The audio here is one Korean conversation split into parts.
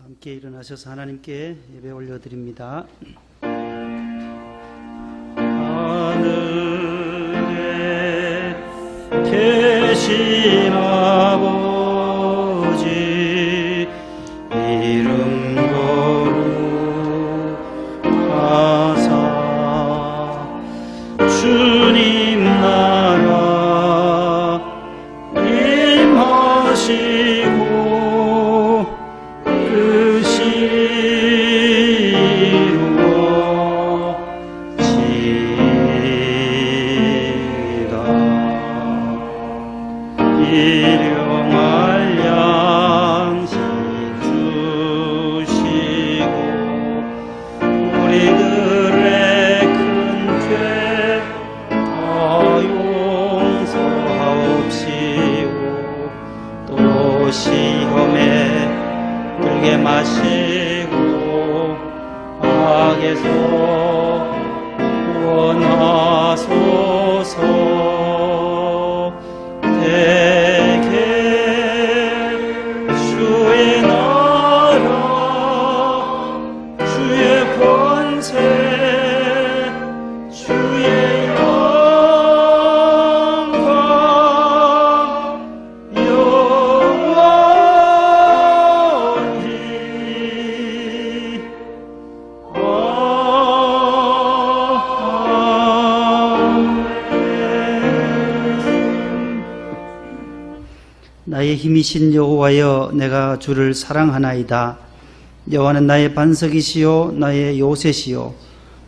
함께 일어나셔서 하나님께 예배 올려드립니다. 하늘에 계신 아버지 이름 거룩하사 주님 나라 임하시고 시험에 들게 마시고 악에서 구원하소서. 대개 주의 나라 주의 권세 주의 나의 힘이신 여호와여, 내가 주를 사랑하나이다. 여호와는 나의 반석이시요 나의 요새시요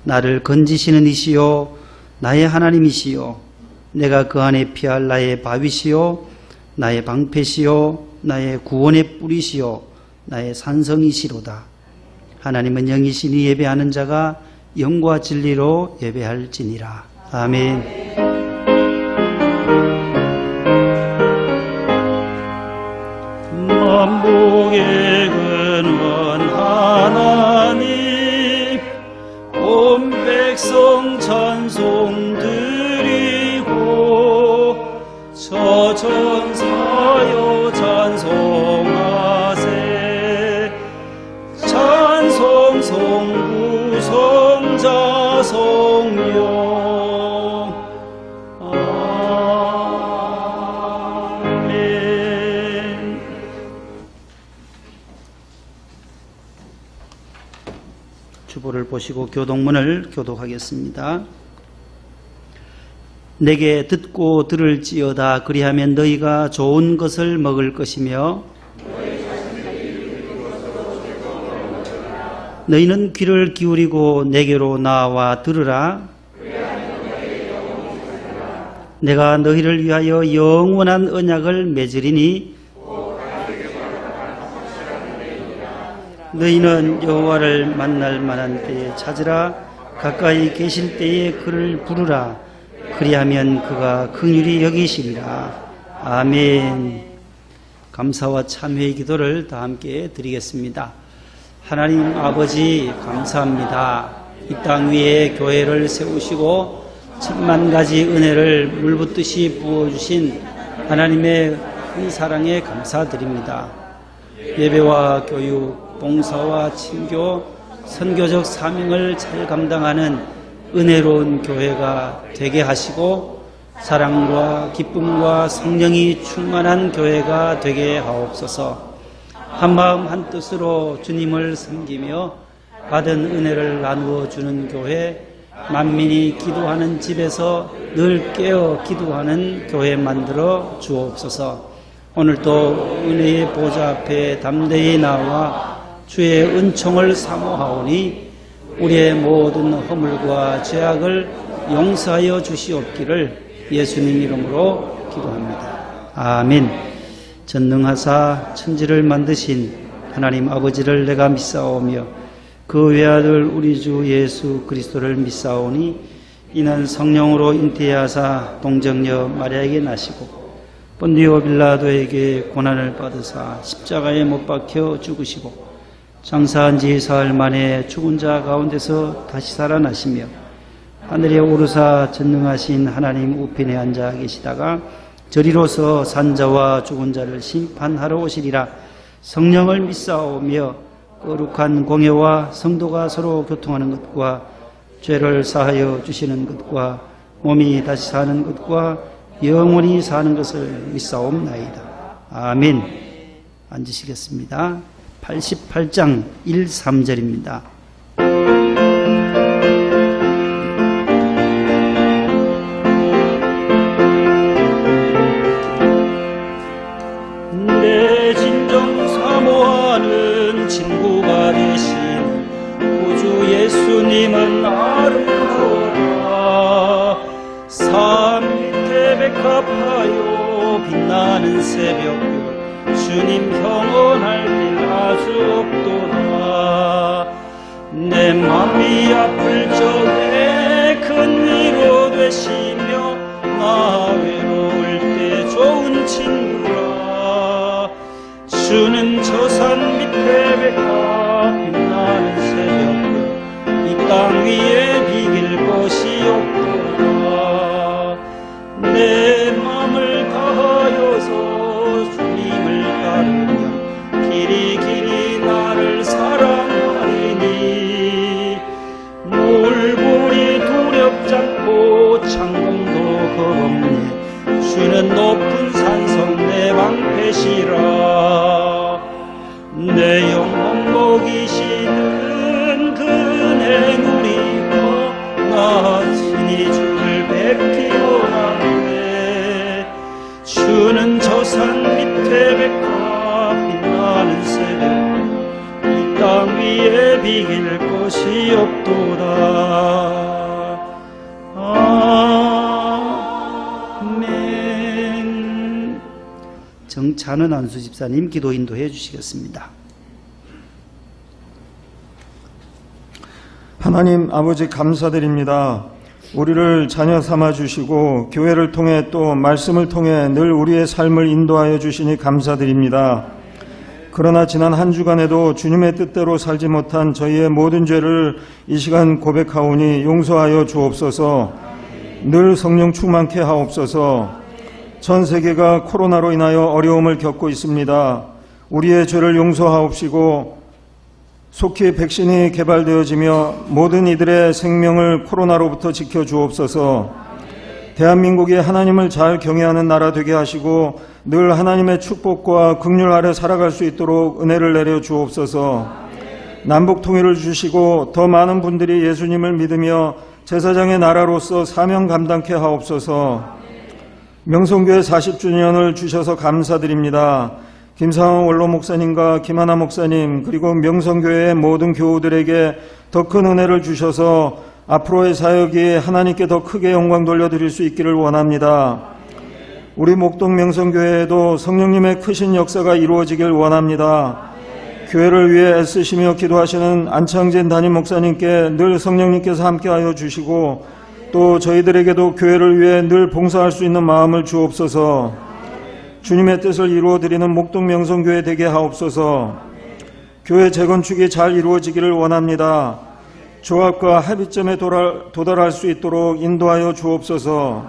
나를 건지시는 이시요 나의 하나님이시요 내가 그 안에 피할 나의 바위시요 나의 방패시요 나의 구원의 뿌리시요 나의 산성이시로다. 하나님은 영이시니 예배하는 자가 영과 진리로 예배할지니라. 아멘. 만복의 근원 하나님 온 백성 찬송 드리고 저전사여 찬송하세. 찬송 성부 성자 성령 주보를 보시고 교독문을 교독하겠습니다. 내게 듣고 들을지어다. 그리하면 너희가 좋은 것을 먹을 것이며 너희는 귀를 기울이고 내게로 나와 들으라. 내가 너희를 위하여 영원한 언약을 맺으리니 너희는 여호와를 만날 만한 때에 찾으라. 가까이 계실 때에 그를 부르라. 그리하면 그가 긍휼히 여기시리라. 아멘. 감사와 참회의 기도를 다 함께 드리겠습니다. 하나님 아버지 감사합니다. 이 땅 위에 교회를 세우시고 천만 가지 은혜를 물붓듯이 부어주신 하나님의 큰 사랑에 감사드립니다. 예배와 교육, 봉사와 친교, 선교적 사명을 잘 감당하는 은혜로운 교회가 되게 하시고 사랑과 기쁨과 성령이 충만한 교회가 되게 하옵소서. 한마음 한뜻으로 주님을 섬기며 받은 은혜를 나누어 주는 교회, 만민이 기도하는 집에서 늘 깨어 기도하는 교회 만들어 주옵소서. 오늘도 은혜의 보좌 앞에 담대히 나와 주의 은총을 사모하오니 우리의 모든 허물과 죄악을 용서하여 주시옵기를 예수님 이름으로 기도합니다. 아멘. 전능하사 천지를 만드신 하나님 아버지를 내가 믿사오며 그 외아들 우리 주 예수 그리스도를 믿사오니 이는 성령으로 잉태하사 동정녀 마리아에게 나시고 본디오 빌라도에게 고난을 받으사 십자가에 못 박혀 죽으시고 장사한 지 사흘 만에 죽은 자 가운데서 다시 살아나시며 하늘에 오르사 전능하신 하나님 우편에 앉아 계시다가 저리로서 산자와 죽은 자를 심판하러 오시리라. 성령을 믿사오며 거룩한 공예와 성도가 서로 교통하는 것과 죄를 사하여 주시는 것과 몸이 다시 사는 것과 영원히 사는 것을 믿사옵나이다. 아멘. 앉으시겠습니다. 88장 1, 3절입니다. 내 진정 사모하는 친구가 되신 구주 예수님은 아름다워라. 산 밑에 백합하여 빛나는 새벽별 주님 평온할 길 아주 없도다. 내 맘이 아플 적에 큰 위로 되시며 나 외로울 때 좋은 친구라. 주는 저 산 밑에 백합 빛나는 새벽별 이 땅 위에 비길 것이 없도다. 내 맘을 다하여서 주님을 따르며 길이 길이 나를 사랑하리니 몰골이 두렵지 않고 창공도 겁없네. 주는 높은 산성 내 방패시라. 내 영혼 먹이시는 그네 누리고 나 친히 주를 뵙기 원하네. 주는 저 산 밑에 백합 빛나는 새벽 이 땅 위에 비길 것이 없도다. 아멘. 정찬은 안수 집사님 기도 인도해 주시겠습니다. 하나님 아버지 감사드립니다. 우리를 자녀 삼아 주시고 교회를 통해 또 말씀을 통해 늘 우리의 삶을 인도하여 주시니 감사드립니다. 그러나 지난 한 주간에도 주님의 뜻대로 살지 못한 저희의 모든 죄를 이 시간 고백하오니 용서하여 주옵소서. 늘 성령 충만케 하옵소서. 전 세계가 코로나로 인하여 어려움을 겪고 있습니다. 우리의 죄를 용서하옵시고 속히 백신이 개발되어지며 모든 이들의 생명을 코로나로부터 지켜주옵소서. 대한민국이 하나님을 잘 경외하는 나라 되게 하시고 늘 하나님의 축복과 긍휼 아래 살아갈 수 있도록 은혜를 내려 주옵소서. 남북 통일을 주시고 더 많은 분들이 예수님을 믿으며 제사장의 나라로서 사명 감당케 하옵소서. 명성교회 40주년을 주셔서 감사드립니다. 김상원 원로 목사님과 김하나 목사님 그리고 명성교회의 모든 교우들에게 더 큰 은혜를 주셔서 앞으로의 사역이 하나님께 더 크게 영광 돌려드릴 수 있기를 원합니다. 우리 목동 명성교회에도 성령님의 크신 역사가 이루어지길 원합니다. 교회를 위해 애쓰시며 기도하시는 안창진 담임 목사님께 늘 성령님께서 함께하여 주시고 또 저희들에게도 교회를 위해 늘 봉사할 수 있는 마음을 주옵소서. 주님의 뜻을 이루어드리는 목동 명성교회 되게 하옵소서. 교회 재건축이 잘 이루어지기를 원합니다. 조합과 합의점에 도달할 수 있도록 인도하여 주옵소서.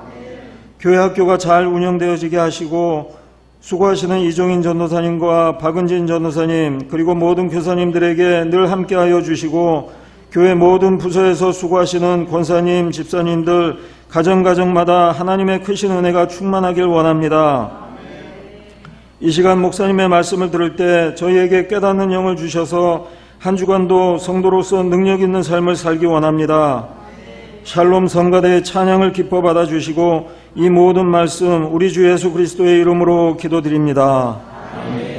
교회 학교가 잘 운영되어지게 하시고 수고하시는 이종인 전도사님과 박은진 전도사님 그리고 모든 교사님들에게 늘 함께하여 주시고 교회 모든 부서에서 수고하시는 권사님, 집사님들 가정가정마다 하나님의 크신 은혜가 충만하길 원합니다. 이 시간 목사님의 말씀을 들을 때 저희에게 깨닫는 영을 주셔서 한 주간도 성도로서 능력 있는 삶을 살기 원합니다. 샬롬 성가대의 찬양을 기뻐 받아주시고 이 모든 말씀 우리 주 예수 그리스도의 이름으로 기도드립니다. 아멘.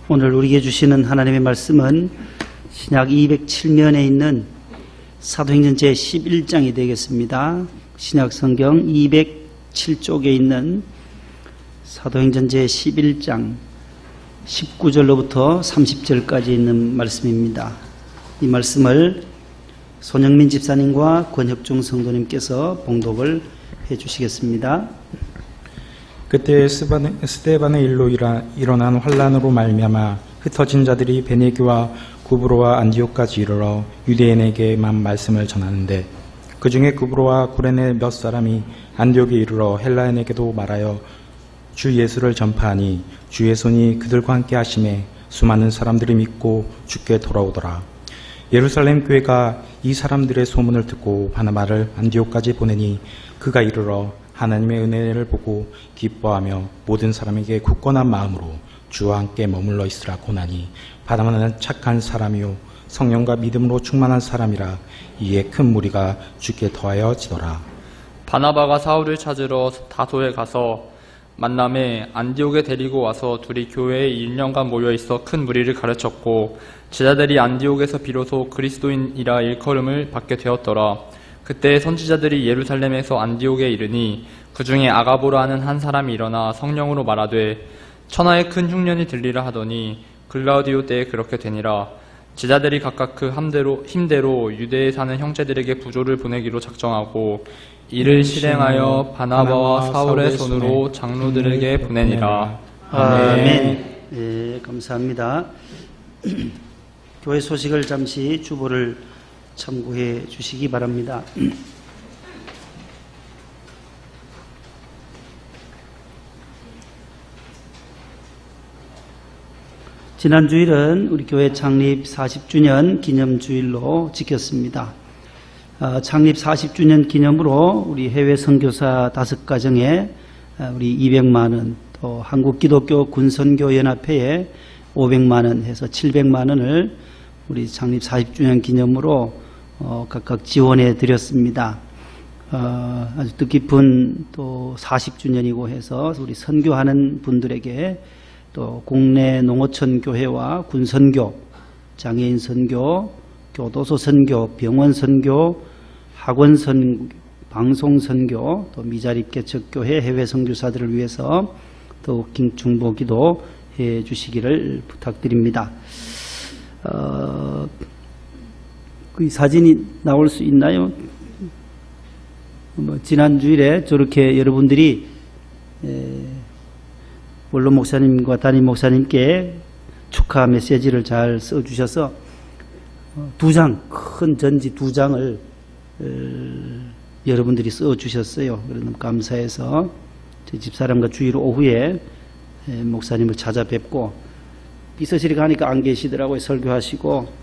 오늘 우리에게 주시는 하나님의 말씀은 신약 207면에 있는 사도행전 제11장이 되겠습니다. 신약 성경 207쪽에 있는 사도행전 제11장 19절로부터 30절까지 있는 말씀입니다. 이 말씀을 손영민 집사님과 권혁중 성도님께서 봉독을 해 주시겠습니다. 그때 스데반의 일로 일어난 환란으로 말미암아 흩어진 자들이 베네기와 구브로와 안디옥까지 이르러 유대인에게만 말씀을 전하는데 그 중에 구브로와 구레네 몇 사람이 안디옥에 이르러 헬라인에게도 말하여 주 예수를 전파하니 주의 손이 그들과 함께 하심에 수많은 사람들이 믿고 주께 돌아오더라. 예루살렘 교회가 이 사람들의 소문을 듣고 바나바를 안디옥까지 보내니 그가 이르러 하나님의 은혜를 보고 기뻐하며 모든 사람에게 굳건한 마음으로 주와 함께 머물러 있으라 고나니 바나바는 착한 사람이요 성령과 믿음으로 충만한 사람이라 이에 큰 무리가 주께 더하여 지더라. 바나바가 사울을 찾으러 다소에 가서 만남에 안디옥에 데리고 와서 둘이 교회에 1년간 모여있어 큰 무리를 가르쳤고 제자들이 안디옥에서 비로소 그리스도인이라 일컬음을 받게 되었더라. 그때 선지자들이 예루살렘에서 안디옥에 이르니 그 중에 아가보라 하는 한 사람이 일어나 성령으로 말하되 천하에 큰 흉년이 들리라 하더니 글라우디오 때에 그렇게 되니라. 제자들이 각각 그 힘대로 유대에 사는 형제들에게 부조를 보내기로 작정하고 이를 실행하여 바나바와 사울의 손으로 장로들에게 보내니라. 아멘. 네, 감사합니다. 교회 소식을 잠시 주보를 참고해 주시기 바랍니다. 지난 주일은 우리 교회 창립 40주년 기념주일로 지켰습니다. 창립 40주년 기념으로 우리 해외 선교사 5가정에 우리 200만 원, 또 한국기독교 군선교연합회에 500만 원 해서 700만 원을 우리 창립 40주년 기념으로 각각 지원해 드렸습니다. 아주 뜻깊은 또 40주년이고 해서 우리 선교하는 분들에게 또 국내 농어촌 교회와 군선교, 장애인 선교, 교도소 선교, 병원 선교, 학원 선교, 방송 선교, 또 미자립 개척교회 해외 선교사들을 위해서 더욱 중보 기도해 주시기를 부탁드립니다. 그 사진이 나올 수 있나요? 지난 주일에 저렇게 여러분들이 원로 목사님과 담임 목사님께 축하 메시지를 잘 써주셔서 큰 전지 2장을 여러분들이 써주셨어요. 그래서 감사해서 저희 집사람과 주일 오후에 목사님을 찾아뵙고 비서실에 가니까 안 계시더라고요. 설교하시고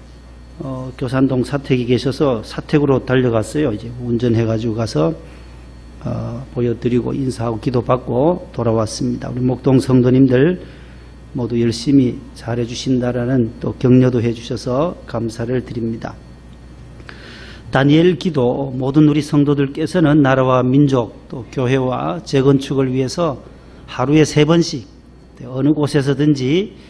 교산동 사택에 계셔서 사택으로 달려갔어요. 이제 운전해가지고 가서 보여드리고 인사하고 기도받고 돌아왔습니다. 우리 목동 성도님들 모두 열심히 잘해주신다라는 또 격려도 해주셔서 감사를 드립니다. 다니엘 기도 모든 우리 성도들께서는 나라와 민족 또 교회와 재건축을 위해서 하루에 3번씩 어느 곳에서든지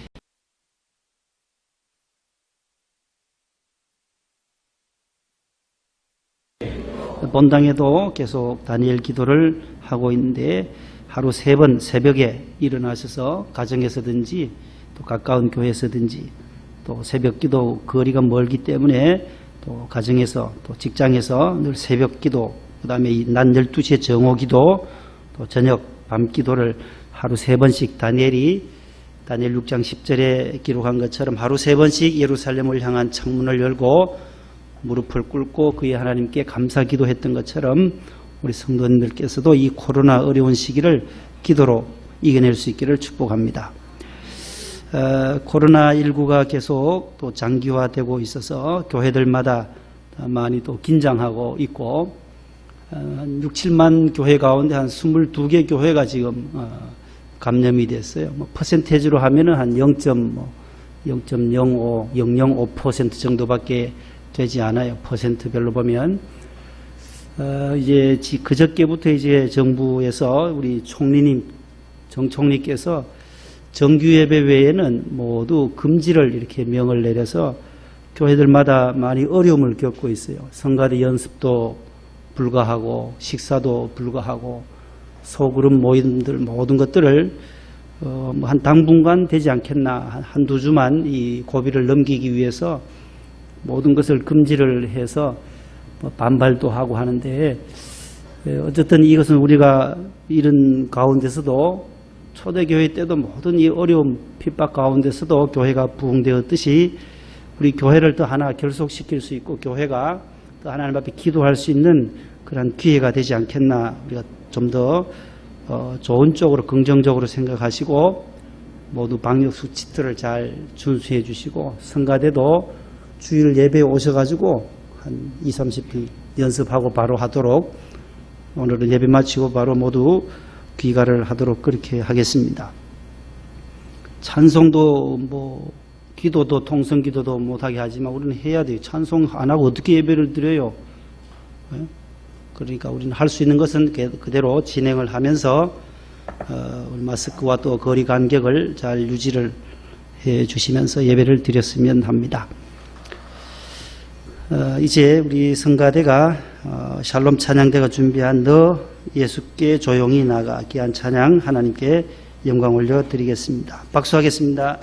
본당에도 계속 다니엘 기도를 하고 있는데 하루 3번 새벽에 일어나셔서 가정에서든지 또 가까운 교회에서든지 또 새벽 기도 거리가 멀기 때문에 또 가정에서 또 직장에서 늘 새벽 기도, 그 다음에 낮 12시에 정오 기도, 또 저녁 밤 기도를 하루 3번씩 다니엘 6장 10절에 기록한 것처럼 하루 3번씩 예루살렘을 향한 창문을 열고 무릎을 꿇고 그의 하나님께 감사 기도했던 것처럼 우리 성도님들께서도 이 코로나 어려운 시기를 기도로 이겨낼 수 있기를 축복합니다. 코로나19가 계속 또 장기화되고 있어서 교회들마다 많이 또 긴장하고 있고 6, 7만 교회 가운데 한 22개 교회가 지금 감염이 됐어요. 퍼센테이지로 하면은 한 0.05, 005% 정도밖에 되지 않아요. 퍼센트별로 보면. 이제 그저께부터 이제 정부에서 우리 총리님, 정 총리께서 정규 예배 외에는 모두 금지를 이렇게 명을 내려서 교회들마다 많이 어려움을 겪고 있어요. 성가대 연습도 불가하고 식사도 불가하고 소그룹 모임들 모든 것들을 한 당분간 되지 않겠나, 한두 주만 이 고비를 넘기기 위해서 모든 것을 금지를 해서 반발도 하고 하는데 어쨌든 이것은 우리가 이런 가운데서도 초대교회 때도 모든 이 어려움, 핍박 가운데서도 교회가 부흥되었듯이 우리 교회를 더 하나 결속시킬 수 있고 교회가 또 하나님 앞에 기도할 수 있는 그런 기회가 되지 않겠나. 우리가 좀 더 좋은 쪽으로 긍정적으로 생각하시고 모두 방역 수칙들을 잘 준수해 주시고 성가대도 주일 예배에 오셔가지고 한 20-30분 연습하고 바로 하도록 오늘은 예배 마치고 바로 모두 귀가를 하도록 그렇게 하겠습니다. 찬송도 기도도 통성기도도 못하게 하지만 우리는 해야 돼요. 찬송 안 하고 어떻게 예배를 드려요? 그러니까 우리는 할 수 있는 것은 그대로 진행을 하면서 우리 마스크와 또 거리 간격을 잘 유지를 해 주시면서 예배를 드렸으면 합니다. 이제 우리 성가대가 샬롬 찬양대가 준비한 너 예수께 조용히 나가 귀한 찬양 하나님께 영광 올려드리겠습니다. 박수하겠습니다.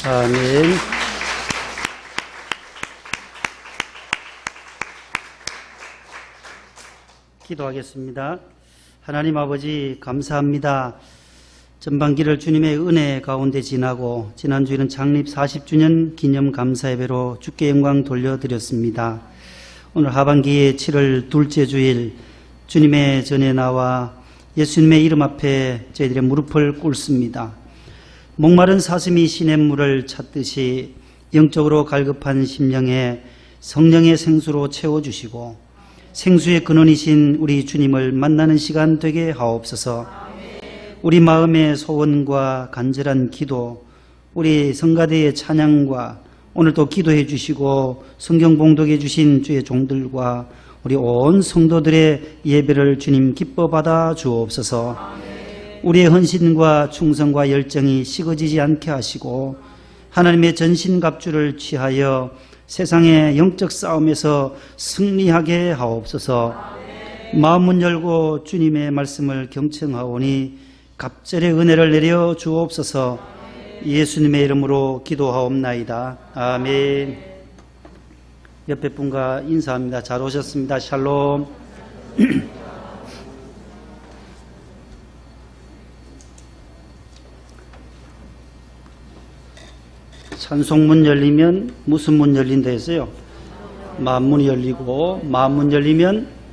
아멘. 기도하겠습니다. 하나님 아버지 감사합니다. 전반기를 주님의 은혜 가운데 지나고 지난주에는 창립 40주년 기념 감사예배로 주께 영광 돌려드렸습니다. 오늘 하반기의 7월 둘째 주일 주님의 전에 나와 예수님의 이름 앞에 저희들의 무릎을 꿇습니다. 목마른 사슴이 시냇물을 찾듯이 영적으로 갈급한 심령에 성령의 생수로 채워주시고 생수의 근원이신 우리 주님을 만나는 시간 되게 하옵소서. 우리 마음의 소원과 간절한 기도, 우리 성가대의 찬양과 오늘도 기도해 주시고 성경 봉독해 주신 주의 종들과 우리 온 성도들의 예배를 주님 기뻐 받아 주옵소서. 우리의 헌신과 충성과 열정이 식어지지 않게 하시고 하나님의 전신갑주를 취하여 세상의 영적 싸움에서 승리하게 하옵소서. 마음문 열고 주님의 말씀을 경청하오니 갑절의 은혜를 내려 주옵소서. 예수님의 이름으로 기도하옵나이다. 아멘. 옆에 분과 인사합니다. 잘 오셨습니다. 샬롬. 찬송문 열리면 무슨 문 열린다 했어요? 마음문이 열리고, 마음문 열리면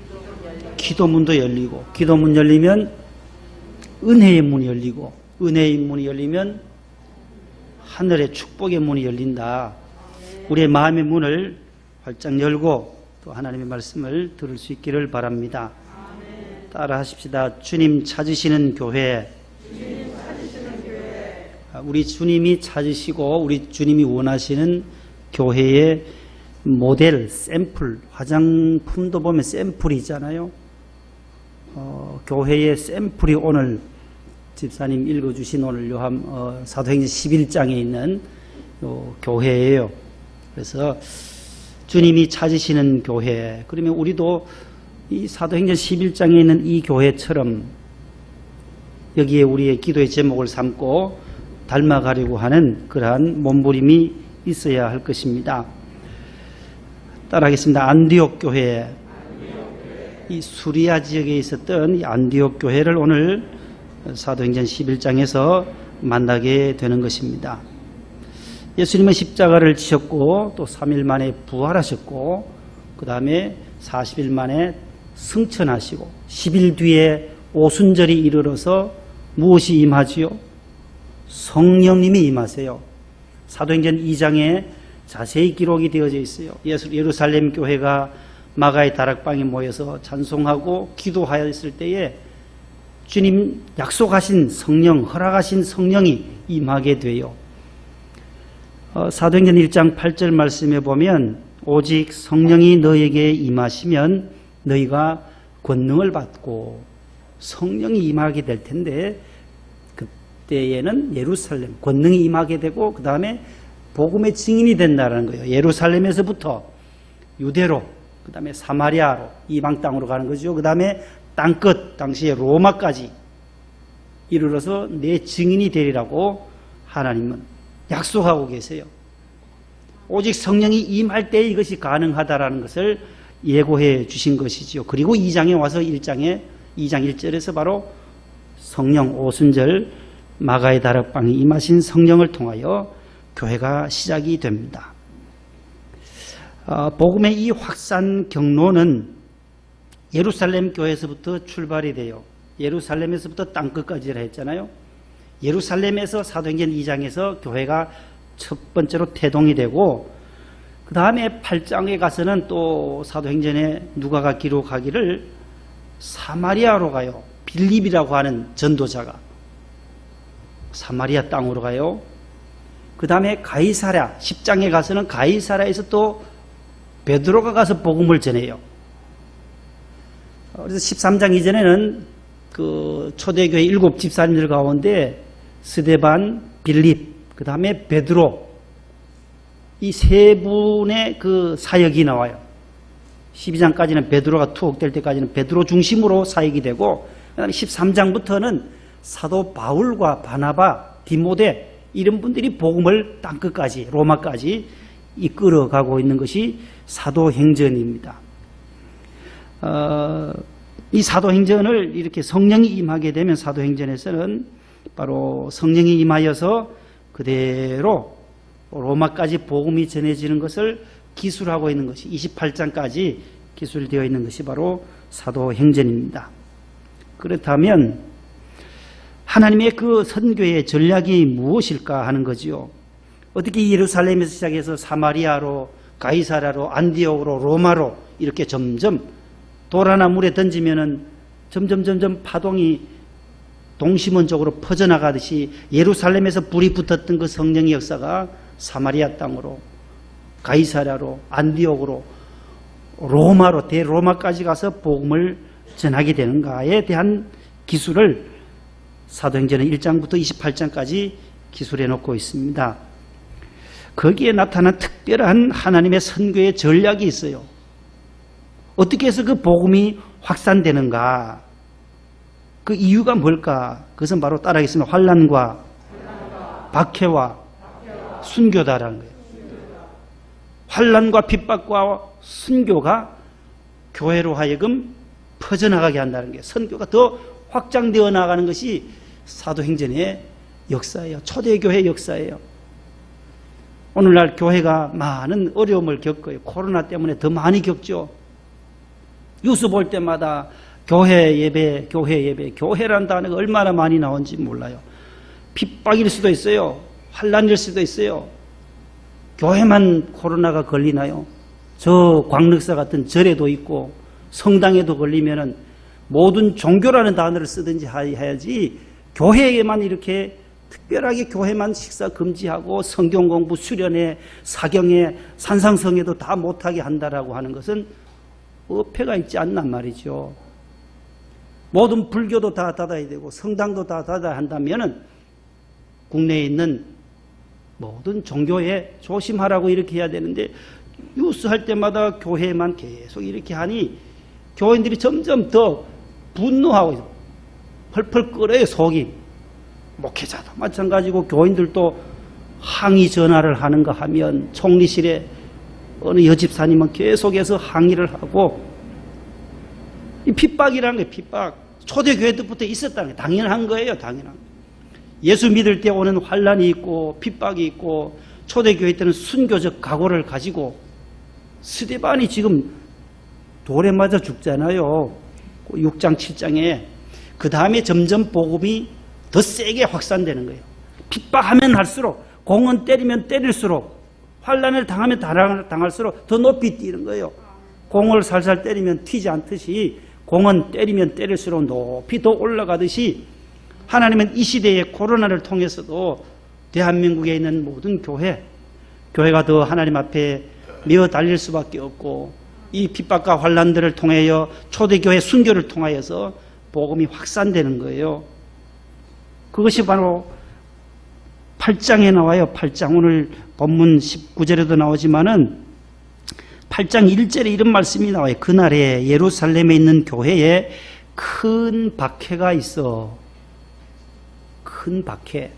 기도문도 열리고, 기도문 열리면 은혜의 문이 열리고, 은혜의 문이 열리면 하늘의 축복의 문이 열린다. 우리의 마음의 문을 활짝 열고 또 하나님의 말씀을 들을 수 있기를 바랍니다. 따라 하십시다. 주님 찾으시는 교회. 우리 주님이 찾으시고 우리 주님이 원하시는 교회의 모델, 샘플, 화장품도 보면 샘플이 있잖아요. 교회의 샘플이 오늘 집사님 읽어주신 오늘 사도행전 11장에 있는 교회예요. 그래서 주님이 찾으시는 교회, 그러면 우리도 이 사도행전 11장에 있는 이 교회처럼 여기에 우리의 기도의 제목을 삼고 닮아가려고 하는 그러한 몸부림이 있어야 할 것입니다. 따라하겠습니다. 안디옥 교회. 이 수리아 지역에 있었던 이 안디옥 교회를 오늘 사도행전 11장에서 만나게 되는 것입니다. 예수님은 십자가를 지셨고 또 3일 만에 부활하셨고 그 다음에 40일 만에 승천하시고 10일 뒤에 오순절이 이르러서 무엇이 임하지요? 성령님이 임하세요. 사도행전 2장에 자세히 기록이 되어져 있어요. 예루살렘 교회가 마가의 다락방에 모여서 찬송하고 기도하였을 때에 주님 약속하신 성령, 허락하신 성령이 임하게 돼요. 사도행전 1장 8절 말씀에 보면 오직 성령이 너에게 임하시면 너희가 권능을 받고 성령이 임하게 될 텐데 그때에는 예루살렘 권능이 임하게 되고 그 다음에 복음의 증인이 된다는 거예요. 예루살렘에서부터 유대로 그 다음에 사마리아로 이방 땅으로 가는 거죠. 그 다음에 땅끝 당시에 로마까지 이르러서 내 증인이 되리라고 하나님은 약속하고 계세요. 오직 성령이 임할 때 이것이 가능하다라는 것을 예고해 주신 것이지요. 그리고 2장에 와서 2장 1절에서 바로 성령 오순절 마가의 다락방에 임하신 성령을 통하여 교회가 시작이 됩니다. 복음의 이 확산 경로는 예루살렘 교회에서부터 출발이 돼요. 예루살렘에서부터 땅끝까지라 했잖아요. 예루살렘에서 사도행전 2장에서 교회가 첫 번째로 태동이 되고 그 다음에 8장에 가서는 또 사도행전에 누가가 기록하기를 사마리아로 가요. 빌립이라고 하는 전도자가 사마리아 땅으로 가요. 그 다음에 가이사랴 10장에 가서는 가이사랴에서 또 베드로가 가서 복음을 전해요. 그래서 13장 이전에는 그 초대교회 7 집사님들 가운데 스데반, 빌립, 그 다음에 베드로 이 세 분의 그 사역이 나와요. 12장까지는 베드로가 투옥될 때까지는 베드로 중심으로 사역이 되고 그 다음에 13장부터는 사도 바울과 바나바, 디모데 이런 분들이 복음을 땅끝까지 로마까지 이끌어가고 있는 것이 사도행전입니다. 이 사도행전을 이렇게 성령이 임하게 되면 사도행전에서는 바로 성령이 임하여서 그대로 로마까지 복음이 전해지는 것을 기술하고 있는 것이 28장까지 기술되어 있는 것이 바로 사도행전입니다. 그렇다면 하나님의 그 선교의 전략이 무엇일까 하는 거지요. 어떻게 예루살렘에서 시작해서 사마리아로 가이사랴로 안디옥으로 로마로 이렇게 점점 돌 하나 물에 던지면은 점점 파동이 동시문적으로 퍼져나가듯이 예루살렘에서 불이 붙었던 그 성령의 역사가 사마리아 땅으로 가이사랴로 안디옥으로 로마로 대로마까지 가서 복음을 전하게 되는가에 대한 기술을 사도행전은 1장부터 28장까지 기술해 놓고 있습니다. 거기에 나타난 특별한 하나님의 선교의 전략이 있어요. 어떻게 해서 그 복음이 확산되는가? 그 이유가 뭘까? 그것은 바로 따라하겠습니다. 환난과 박해와 순교다라는 거예요. 환난과 핍박과 순교가 교회로 하여금 퍼져나가게 한다는 게, 선교가 더 확장되어 나가는 것이 사도행전의 역사예요. 초대교회 역사예요. 오늘날 교회가 많은 어려움을 겪어요. 코로나 때문에 더 많이 겪죠. 뉴스 볼 때마다 교회 예배, 교회 예배, 교회라는 단어가 얼마나 많이 나온지 몰라요. 핍박일 수도 있어요. 환난일 수도 있어요. 교회만 코로나가 걸리나요? 저 광륵사 같은 절에도 있고 성당에도 걸리면은 모든 종교라는 단어를 쓰든지 해야지, 교회에만 이렇게 특별하게 교회만 식사 금지하고 성경 공부, 수련회, 사경회, 산상성회도 다 못하게 한다라고 하는 것은 어폐가 있지 않단 말이죠. 모든 불교도 다 닫아야 되고 성당도 다 닫아야 한다면은 국내에 있는 모든 종교에 조심하라고 이렇게 해야 되는데, 뉴스 할 때마다 교회만 계속 이렇게 하니 교인들이 점점 더 분노하고 있어요. 펄펄 끓어요, 속이. 목회자도 마찬가지고 교인들도 항의 전화를 하는가 하면 총리실에 어느 여집사님은 계속해서 항의를 하고, 이 핍박이라는 게 핍박. 초대교회 때부터 있었다는 게 당연한 거예요, 당연한 거예요. 예수 믿을 때 오는 환난이 있고 핍박이 있고, 초대교회 때는 순교적 각오를 가지고, 스데반이 지금 돌에 맞아 죽잖아요. 6장 7장에. 그 다음에 점점 복음이 더 세게 확산되는 거예요. 핍박하면 할수록, 공은 때리면 때릴수록, 환난을 당하면 당할수록 더 높이 뛰는 거예요. 공을 살살 때리면 튀지 않듯이 공은 때리면 때릴수록 높이 더 올라가듯이, 하나님은 이 시대의 코로나를 통해서도 대한민국에 있는 모든 교회가 더 하나님 앞에 메어 달릴 수밖에 없고, 이 핍박과 환난들을 통하여 초대교회 순교를 통하여서 복음이 확산되는 거예요. 그것이 바로 8장에 나와요. 8장, 오늘 본문 19절에도 나오지만은 8장 1절에 이런 말씀이 나와요. 그날에 예루살렘에 있는 교회에 큰 박해가 있어. 큰 박해.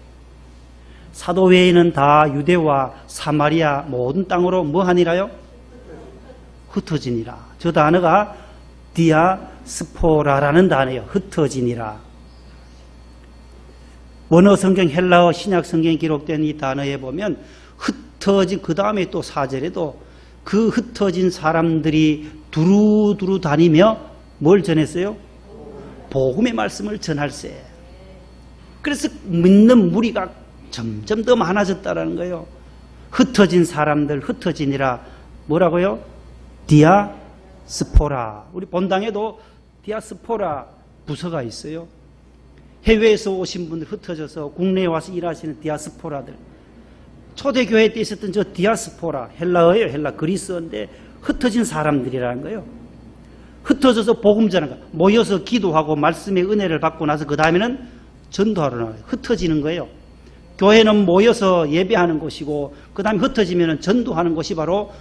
사도 외에는 다 유대와 사마리아 모든 땅으로 뭐 하니라요? 흩어지니라. 저 단어가 디아스포라라는 단어예요. 흩어지니라. 원어 성경, 헬라어 신약 성경에 기록된 이 단어에 보면 흩어진, 그 다음에 또 4절에도 그 흩어진 사람들이 두루두루 다니며 뭘 전했어요? 복음의 말씀을 전할세. 그래서 믿는 무리가 점점 더 많아졌다라는 거예요. 흩어진 사람들, 흩어지니라. 뭐라고요? 디아스포라. 우리 본당에도 디아스포라 부서가 있어요. 해외에서 오신 분들 흩어져서 국내에 와서 일하시는 디아스포라들. 초대교회 때 있었던 저 디아스포라, 헬라어예요. 헬라 그리스어인데 흩어진 사람들이라는 거예요. 흩어져서 복음 전하는 거. 모여서 기도하고 말씀의 은혜를 받고 나서 그 다음에는 전도하러 나와요. 흩어지는 거예요. 교회는 모여서 예배하는 곳이고, 그 다음에 흩어지면 전도하는 곳이 바로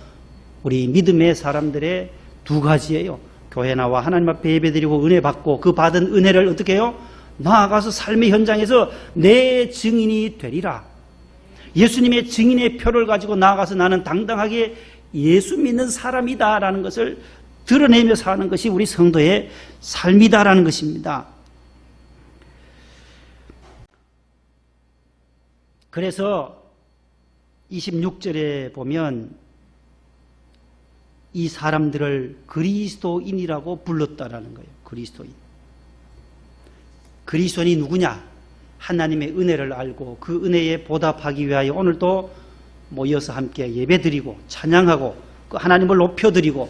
우리 믿음의 사람들의 두 가지예요. 교회 나와 하나님 앞에 예배드리고 은혜 받고, 그 받은 은혜를 어떻게 해요? 나아가서 삶의 현장에서 내 증인이 되리라. 예수님의 증인의 표를 가지고 나아가서 나는 당당하게 예수 믿는 사람이다라는 것을 드러내며 사는 것이 우리 성도의 삶이다라는 것입니다. 그래서 26절에 보면 이 사람들을 그리스도인이라고 불렀다라는 거예요. 그리스도인. 그리스도인이 누구냐? 하나님의 은혜를 알고 그 은혜에 보답하기 위하여 오늘도 모여서 함께 예배드리고 찬양하고 그 하나님을 높여드리고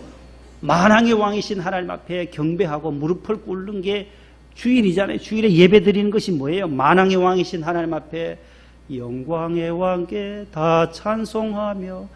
만왕의 왕이신 하나님 앞에 경배하고 무릎을 꿇는 게 주일이잖아요. 주일에 예배드리는 것이 뭐예요? 만왕의 왕이신 하나님 앞에 영광의 왕께 다 찬송하며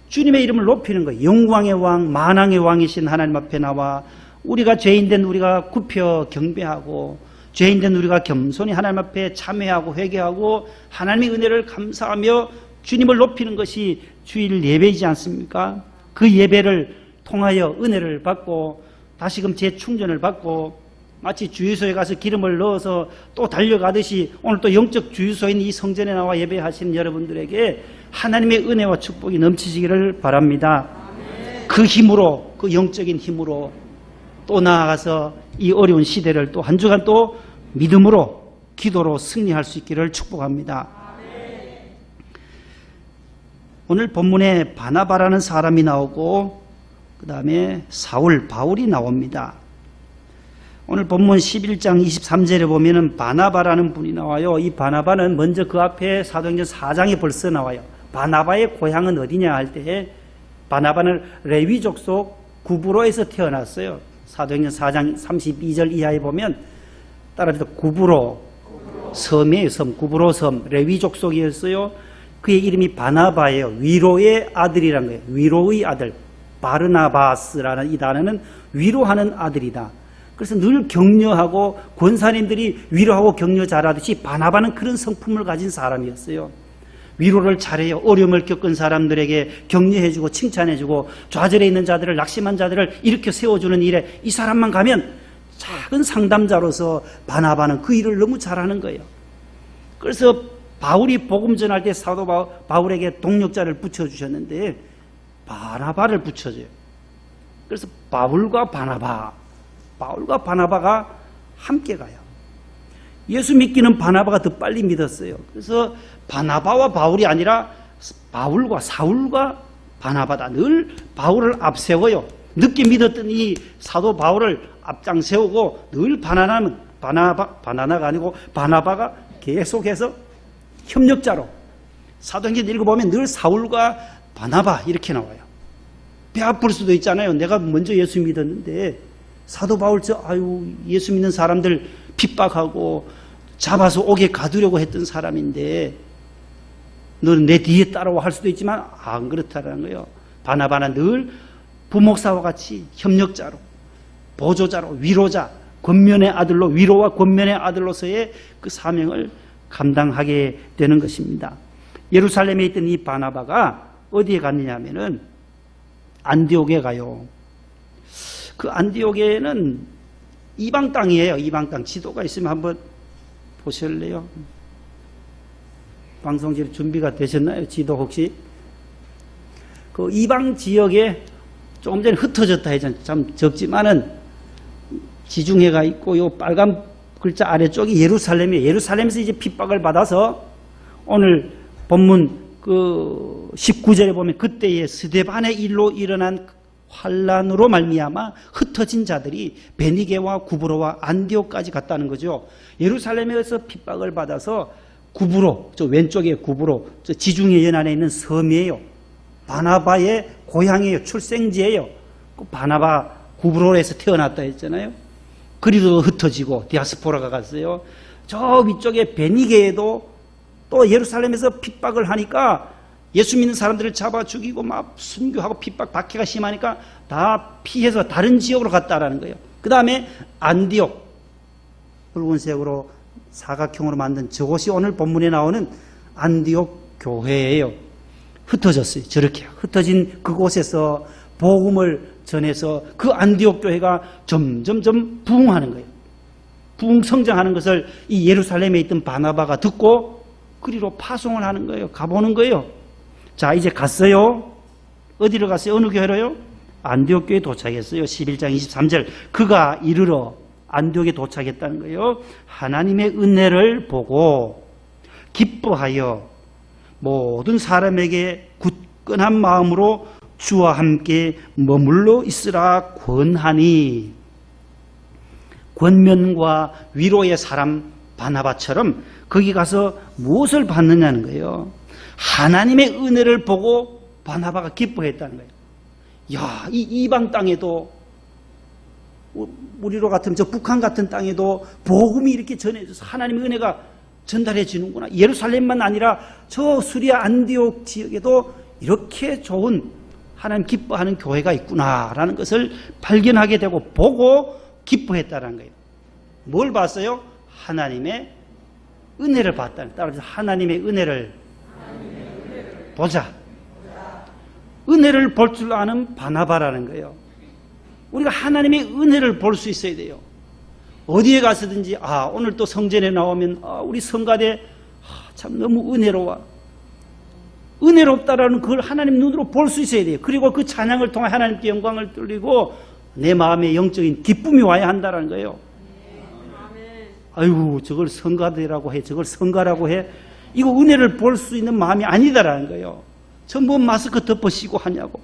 주님의 이름을 높이는 거예요. 영광의 왕, 만왕의 왕이신 하나님 앞에 나와 우리가 죄인된 우리가 굽혀 경배하고, 죄인된 우리가 겸손히 하나님 앞에 참회하고 회개하고 하나님의 은혜를 감사하며 주님을 높이는 것이 주일 예배이지 않습니까? 그 예배를 통하여 은혜를 받고 다시금 재충전을 받고 마치 주유소에 가서 기름을 넣어서 또 달려가듯이 오늘 또 영적 주유소인 이 성전에 나와 예배하시는 여러분들에게 하나님의 은혜와 축복이 넘치시기를 바랍니다. 그 힘으로, 그 영적인 힘으로 또 나아가서 이 어려운 시대를 또 한 주간 또 믿음으로 기도로 승리할 수 있기를 축복합니다. 오늘 본문에 바나바라는 사람이 나오고 그 다음에 사울, 바울이 나옵니다. 오늘 본문 11장 23절에 보면은 바나바라는 분이 나와요. 이 바나바는 먼저 그 앞에 사도행전 4장에 벌써 나와요. 바나바의 고향은 어디냐 할 때 바나바는 레위 족속 구브로에서 태어났어요. 사도행전 4장 32절 이하에 보면 따라서 구브로 섬이에요. 섬, 구브로 섬, 레위 족속이었어요. 그의 이름이 바나바예요. 위로의 아들이란 거예요. 위로의 아들. 바르나바스라는 이 단어는 위로하는 아들이다. 그래서 늘 격려하고 권사님들이 위로하고 격려 잘하듯이 바나바는 그런 성품을 가진 사람이었어요. 위로를 잘해요. 어려움을 겪은 사람들에게 격려해주고 칭찬해주고 좌절해 있는 자들을, 낙심한 자들을 일으켜 세워주는 일에 이 사람만 가면 작은 상담자로서 바나바는 그 일을 너무 잘하는 거예요. 그래서 바울이 복음 전할 때 사도 바울에게 동력자를 붙여주셨는데 바나바를 붙여줘요. 그래서 바울과 바나바가 함께 가요. 예수 믿기는 바나바가 더 빨리 믿었어요. 그래서 바나바와 바울이 아니라 바울과 사울과 바나바다. 늘 바울을 앞세워요. 늦게 믿었던 이 사도 바울을 앞장 세우고 늘 바나나가 아니고 바나바가 계속해서 협력자로 사도행전 읽어보면 늘 사울과 바나바 이렇게 나와요. 배 아플 수도 있잖아요. 내가 먼저 예수 믿었는데 사도 바울 예수 믿는 사람들 핍박하고 잡아서 옥에 가두려고 했던 사람인데 너는 내 뒤에 따라와 할 수도 있지만 안 그렇다라는 거예요. 바나바는 늘 부목사와 같이 협력자로, 보조자로, 위로자, 권면의 아들로, 위로와 권면의 아들로서의 그 사명을 감당하게 되는 것입니다. 예루살렘에 있던 이 바나바가 어디에 갔느냐 하면은 안디옥에 가요. 그 안디옥에는 이방 땅이에요. 이방 땅. 지도가 있으면 한번 보실래요? 방송실 준비가 되셨나요? 지도 혹시? 그 이방 지역에 조금 전에 흩어졌다 했잖아요. 참 적지만은 지중해가 있고 요 빨간 글자 아래쪽이 예루살렘이에요. 예루살렘에서 이제 핍박을 받아서 오늘 본문 그 19절에 보면 그때의 스데반의 일로 일어난 환란으로 말미암아 흩어진 자들이 베니게와 구브로와 안디옥까지 갔다는 거죠. 예루살렘에서 핍박을 받아서 구브로, 저 왼쪽에 구브로, 저 지중해 연안에 있는 섬이에요. 바나바의 고향이에요. 출생지예요. 그 바나바 구브로에서 태어났다 했잖아요. 그리로 흩어지고 디아스포라가 갔어요. 저 위쪽에 베니게에도 또 예루살렘에서 핍박을 하니까 예수 믿는 사람들을 잡아 죽이고 막 순교하고 핍박 박해가 심하니까 다 피해서 다른 지역으로 갔다라는 거예요. 그 다음에 안디옥, 붉은색으로 사각형으로 만든 저곳이 오늘 본문에 나오는 안디옥 교회예요. 흩어졌어요. 저렇게 흩어진 그곳에서 복음을 전해서 그 안디옥 교회가 점점점 부흥하는 거예요. 부흥 성장하는 것을 이 예루살렘에 있던 바나바가 듣고 그리로 파송을 하는 거예요. 가보는 거예요. 자, 이제 갔어요. 어디로 갔어요? 어느 교회로요? 안디옥 교회에 도착했어요. 11장 23절. 그가 이르러 안디옥에 도착했다는 거예요. 하나님의 은혜를 보고 기뻐하여 모든 사람에게 굳건한 마음으로 주와 함께 머물러 있으라 권하니, 권면과 위로의 사람 바나바처럼 거기 가서 무엇을 받느냐는 거예요. 하나님의 은혜를 보고 바나바가 기뻐했다는 거예요. 야, 이 이방 땅에도, 우리로 같은 저 북한 같은 땅에도 복음이 이렇게 전해져서 하나님의 은혜가 전달해지는구나. 예루살렘만 아니라 저 수리아 안디옥 지역에도 이렇게 좋은 하나님 기뻐하는 교회가 있구나라는 것을 발견하게 되고 보고 기뻐했다는 거예요. 뭘 봤어요? 하나님의 은혜를 봤다는. 따라서 하나님의 은혜를 보자. 은혜를 볼 줄 아는 바나바라는 거예요. 우리가 하나님의 은혜를 볼 수 있어야 돼요. 어디에 가서든지 오늘 또 성전에 나오면 우리 성가대 참 너무 은혜로워. 은혜롭다라는 그걸 하나님 눈으로 볼 수 있어야 돼요. 그리고 그 찬양을 통해 하나님께 영광을 돌리고 내 마음에 영적인 기쁨이 와야 한다는 거예요. 아이고 저걸 성가대라고 해, 저걸 성가라고 해. 이거 은혜를 볼 수 있는 마음이 아니다라는 거예요. 전부 마스크 덮으시고 하냐고.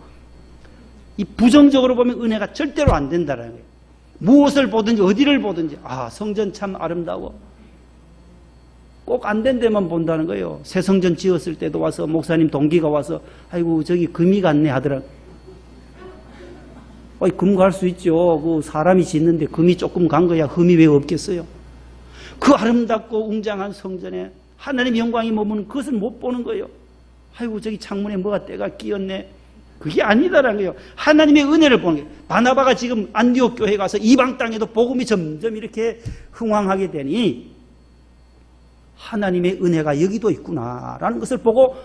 이 부정적으로 보면 은혜가 절대로 안 된다라는 거예요. 무엇을 보든지 어디를 보든지 성전 참 아름다워. 꼭 안 된 데만 본다는 거예요. 새 성전 지었을 때도 와서 목사님 동기가 와서 아이고 저기 금이 갔네 하더라. 금 갈 수 있죠. 그 사람이 짓는데 금이 조금 간 거야. 흠이 왜 없겠어요? 그 아름답고 웅장한 성전에 하나님 영광이 머무는 그것을 못 보는 거예요. 아이고 저기 창문에 뭐가 때가 끼었네. 그게 아니다라는 거예요. 하나님의 은혜를 보는 거예요. 바나바가 지금 안디옥 교회 가서 이방 땅에도 복음이 점점 이렇게 흥왕하게 되니 하나님의 은혜가 여기도 있구나라는 것을 보고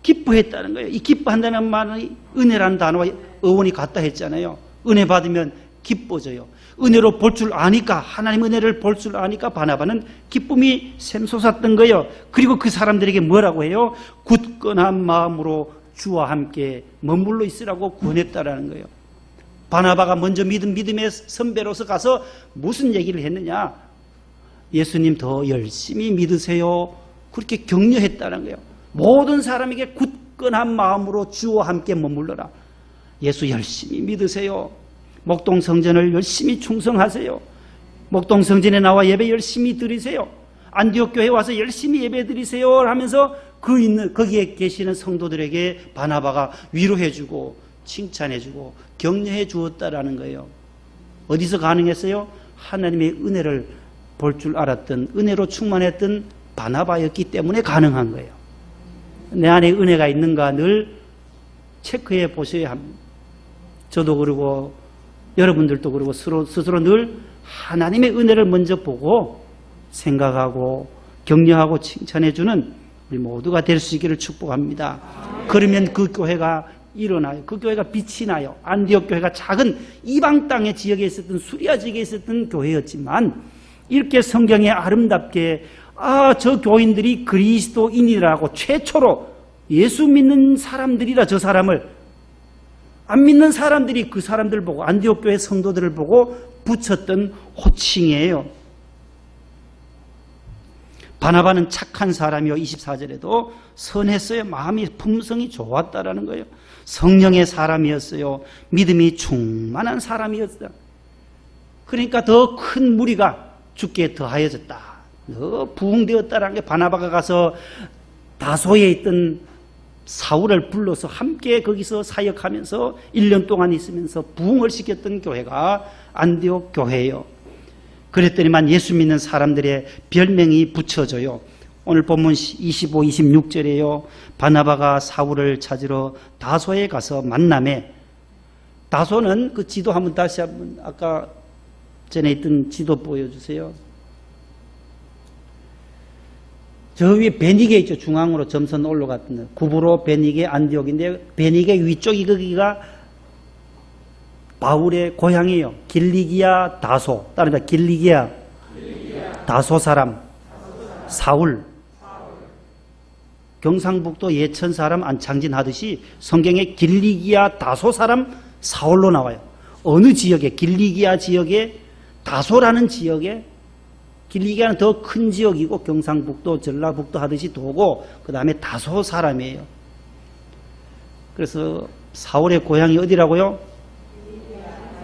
기뻐했다는 거예요. 이 기뻐한다는 말이 은혜라는 단어와 어원이 같다 했잖아요. 은혜 받으면 기뻐져요. 은혜로 볼 줄 아니까, 하나님 은혜를 볼 줄 아니까 바나바는 기쁨이 샘솟았던 거예요. 그리고 그 사람들에게 뭐라고 해요? 굳건한 마음으로 주와 함께 머물러 있으라고 권했다라는 거예요. 바나바가 먼저 믿음의 선배로서 가서 무슨 얘기를 했느냐? 예수님 더 열심히 믿으세요. 그렇게 격려했다는 거예요. 모든 사람에게 굳건한 마음으로 주와 함께 머물러라. 예수 열심히 믿으세요. 목동 성전을 열심히 충성하세요. 목동 성전에 나와 예배 열심히 드리세요. 안디옥 교회 와서 열심히 예배 드리세요 하면서 거기에 계시는 성도들에게 바나바가 위로해주고 칭찬해주고 격려해 주었다라는 거예요. 어디서 가능했어요? 하나님의 은혜를 볼 줄 알았던, 은혜로 충만했던 바나바였기 때문에 가능한 거예요. 내 안에 은혜가 있는가 늘 체크해 보셔야 합니다. 저도 그러고 여러분들도 그러고 스스로 늘 하나님의 은혜를 먼저 보고 생각하고 격려하고 칭찬해주는 우리 모두가 될 수 있기를 축복합니다. 그러면 그 교회가 일어나요. 그 교회가 빛이 나요. 안디옥 교회가 작은 이방 땅의 지역에 있었던, 수리아 지역에 있었던 교회였지만 이렇게 성경에 아름답게 저 교인들이 그리스도인이라고 최초로 예수 믿는 사람들이라, 저 사람을 안 믿는 사람들이 그 사람들 보고, 안디옥 교회 성도들을 보고 붙였던 호칭이에요. 바나바는 착한 사람이요, 24절에도 선했어요. 마음이 품성이 좋았다라는 거예요. 성령의 사람이었어요. 믿음이 충만한 사람이었어요. 그러니까 더 큰 무리가 주께 더하여졌다, 더 부흥되었다라는 게, 바나바가 가서 다소에 있던 사울을 불러서 함께 거기서 사역하면서 1년 동안 있으면서 부흥을 시켰던 교회가 안디옥 교회예요. 그랬더니만 예수 믿는 사람들의 별명이 붙여져요. 오늘 본문 25, 26절에요. 바나바가 사울을 찾으러 다소에 가서 만남에, 다소는 그 지도 한번 다시 한번 아까 전에 있던 지도 보여주세요. 저 위에 베니게 있죠. 중앙으로 점선 올라갔던 구브로, 베니게, 안디옥인데 베니게 위쪽이 거기가 바울의 고향이에요. 길리기아 다소. 따르다 길리기아 다소 사람 사울. 경상북도 예천 사람 안창진 하듯이 성경에 길리기아 다소 사람 사울로 나와요. 어느 지역에, 길리기아 지역에, 다소라는 지역에, 길리기아는 더 큰 지역이고 경상북도, 전라북도 하듯이 도고 그 다음에 다소 사람이에요. 그래서 사울의 고향이 어디라고요?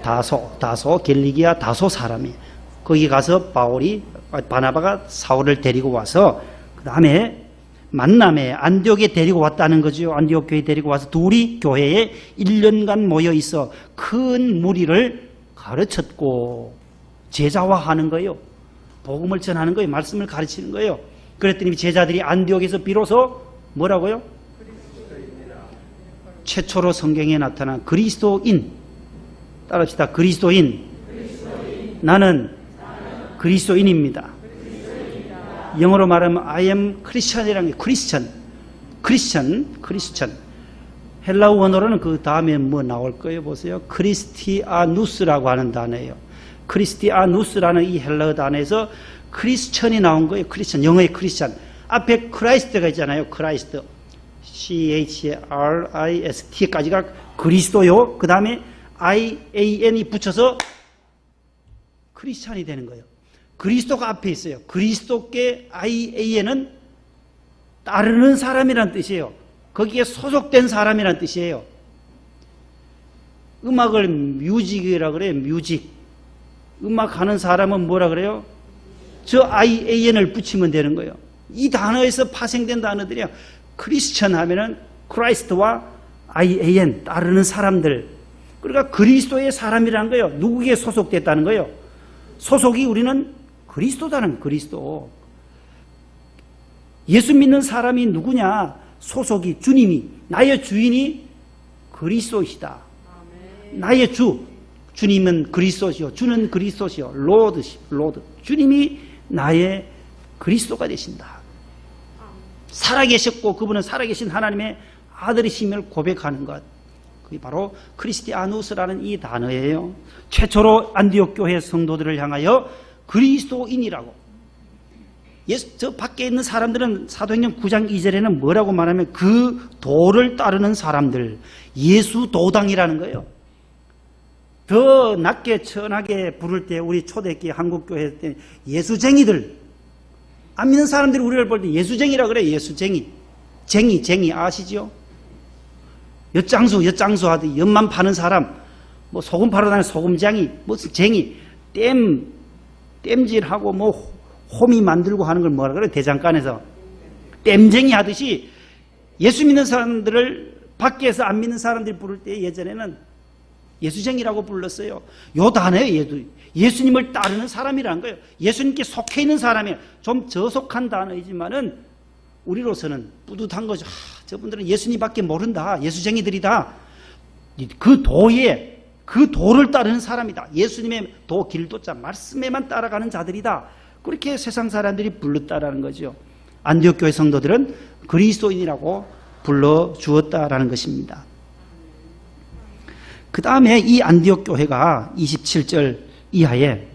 다소, 길리기아 다소 사람이에요. 거기 가서 바나바가 사울을 데리고 와서 그 다음에 만남에 안디옥에 데리고 왔다는 거죠. 안디옥 교회에 데리고 와서 둘이 교회에 1년간 모여 있어 큰 무리를 가르쳤고 제자화하는 거예요. 복음을 전하는 거예요. 말씀을 가르치는 거예요. 그랬더니 제자들이 안디옥에서 비로소 뭐라고요? 최초로 성경에 나타난 그리스도인. 따라합시다. 그리스도인. 나는 그리스도인입니다. 영어로 말하면 I am Christian이라는 게 크리스천. 헬라어 원어로는 그 다음에 뭐 나올 거예요? 보세요. 크리스티아누스라고 하는 단어예요. 크리스티아누스라는 이 헬라어 단어에서 크리스천이 나온 거예요. 크리스천, 영어의 크리스천. 앞에 크라이스트가 있잖아요. 크라이스트. CHRIST까지가 그리스도요. 그 다음에 IAN이 붙여서 크리스찬이 되는 거예요. 그리스도가 앞에 있어요. 그리스도께 IAN은 따르는 사람이란 뜻이에요. 거기에 소속된 사람이란 뜻이에요. 음악을 뮤직이라 그래요. 뮤직. 음악하는 사람은 뭐라 그래요? 저 IAN을 붙이면 되는 거예요. 이 단어에서 파생된 단어들이야. 크리스천 하면은 크라이스트와 IAN, 따르는 사람들. 그러니까 그리스도의 사람이라는 거예요. 누구에게 소속됐다는 거예요? 소속이 우리는 그리스도다는 그리스도. 예수 믿는 사람이 누구냐? 소속이 주님이, 나의 주인이 그리스도시다. 나의 주, 주님은 그리스도시요. 주는 그리스도시요. 로드. 주님이 나의 그리스도가 되신다. 살아계셨고 그분은 살아계신 하나님의 아들이심을 고백하는 것. 그게 바로 크리스티아누스라는 이 단어예요. 최초로 안디옥 교회 성도들을 향하여 그리스도인이라고. 저 밖에 있는 사람들은 사도행전 9장 2절에는 뭐라고 말하면 그 도를 따르는 사람들, 예수 도당이라는 거예요. 더 낮게 천하게 부를 때 우리 초대기 한국교회 때 예수쟁이들, 안 믿는 사람들이 우리를 볼 때 예수쟁이라 그래요. 예수쟁이. 쟁이 아시죠? 엿장수 하듯이 엿만 파는 사람, 뭐 소금 파러 다니는 소금쟁이, 무슨 쟁이, 땜질하고 뭐 호미 만들고 하는 걸 뭐라 그래요? 대장간에서 땜쟁이 하듯이 예수 믿는 사람들을 밖에서 안 믿는 사람들이 부를 때 예전에는 예수쟁이라고 불렀어요. 요 단어예요. 예수님을 따르는 사람이라는 거예요. 예수님께 속해 있는 사람이에요. 좀 저속한 단어이지만은 우리로서는 뿌듯한 거죠. 저분들은 예수님밖에 모른다. 예수쟁이들이다. 그 도를 따르는 사람이다. 예수님의 도, 길도자, 말씀에만 따라가는 자들이다. 그렇게 세상 사람들이 불렀다라는 거죠. 안디옥 교회 성도들은 그리스도인이라고 불러주었다라는 것입니다. 그 다음에 이 안디옥 교회가 27절 이하에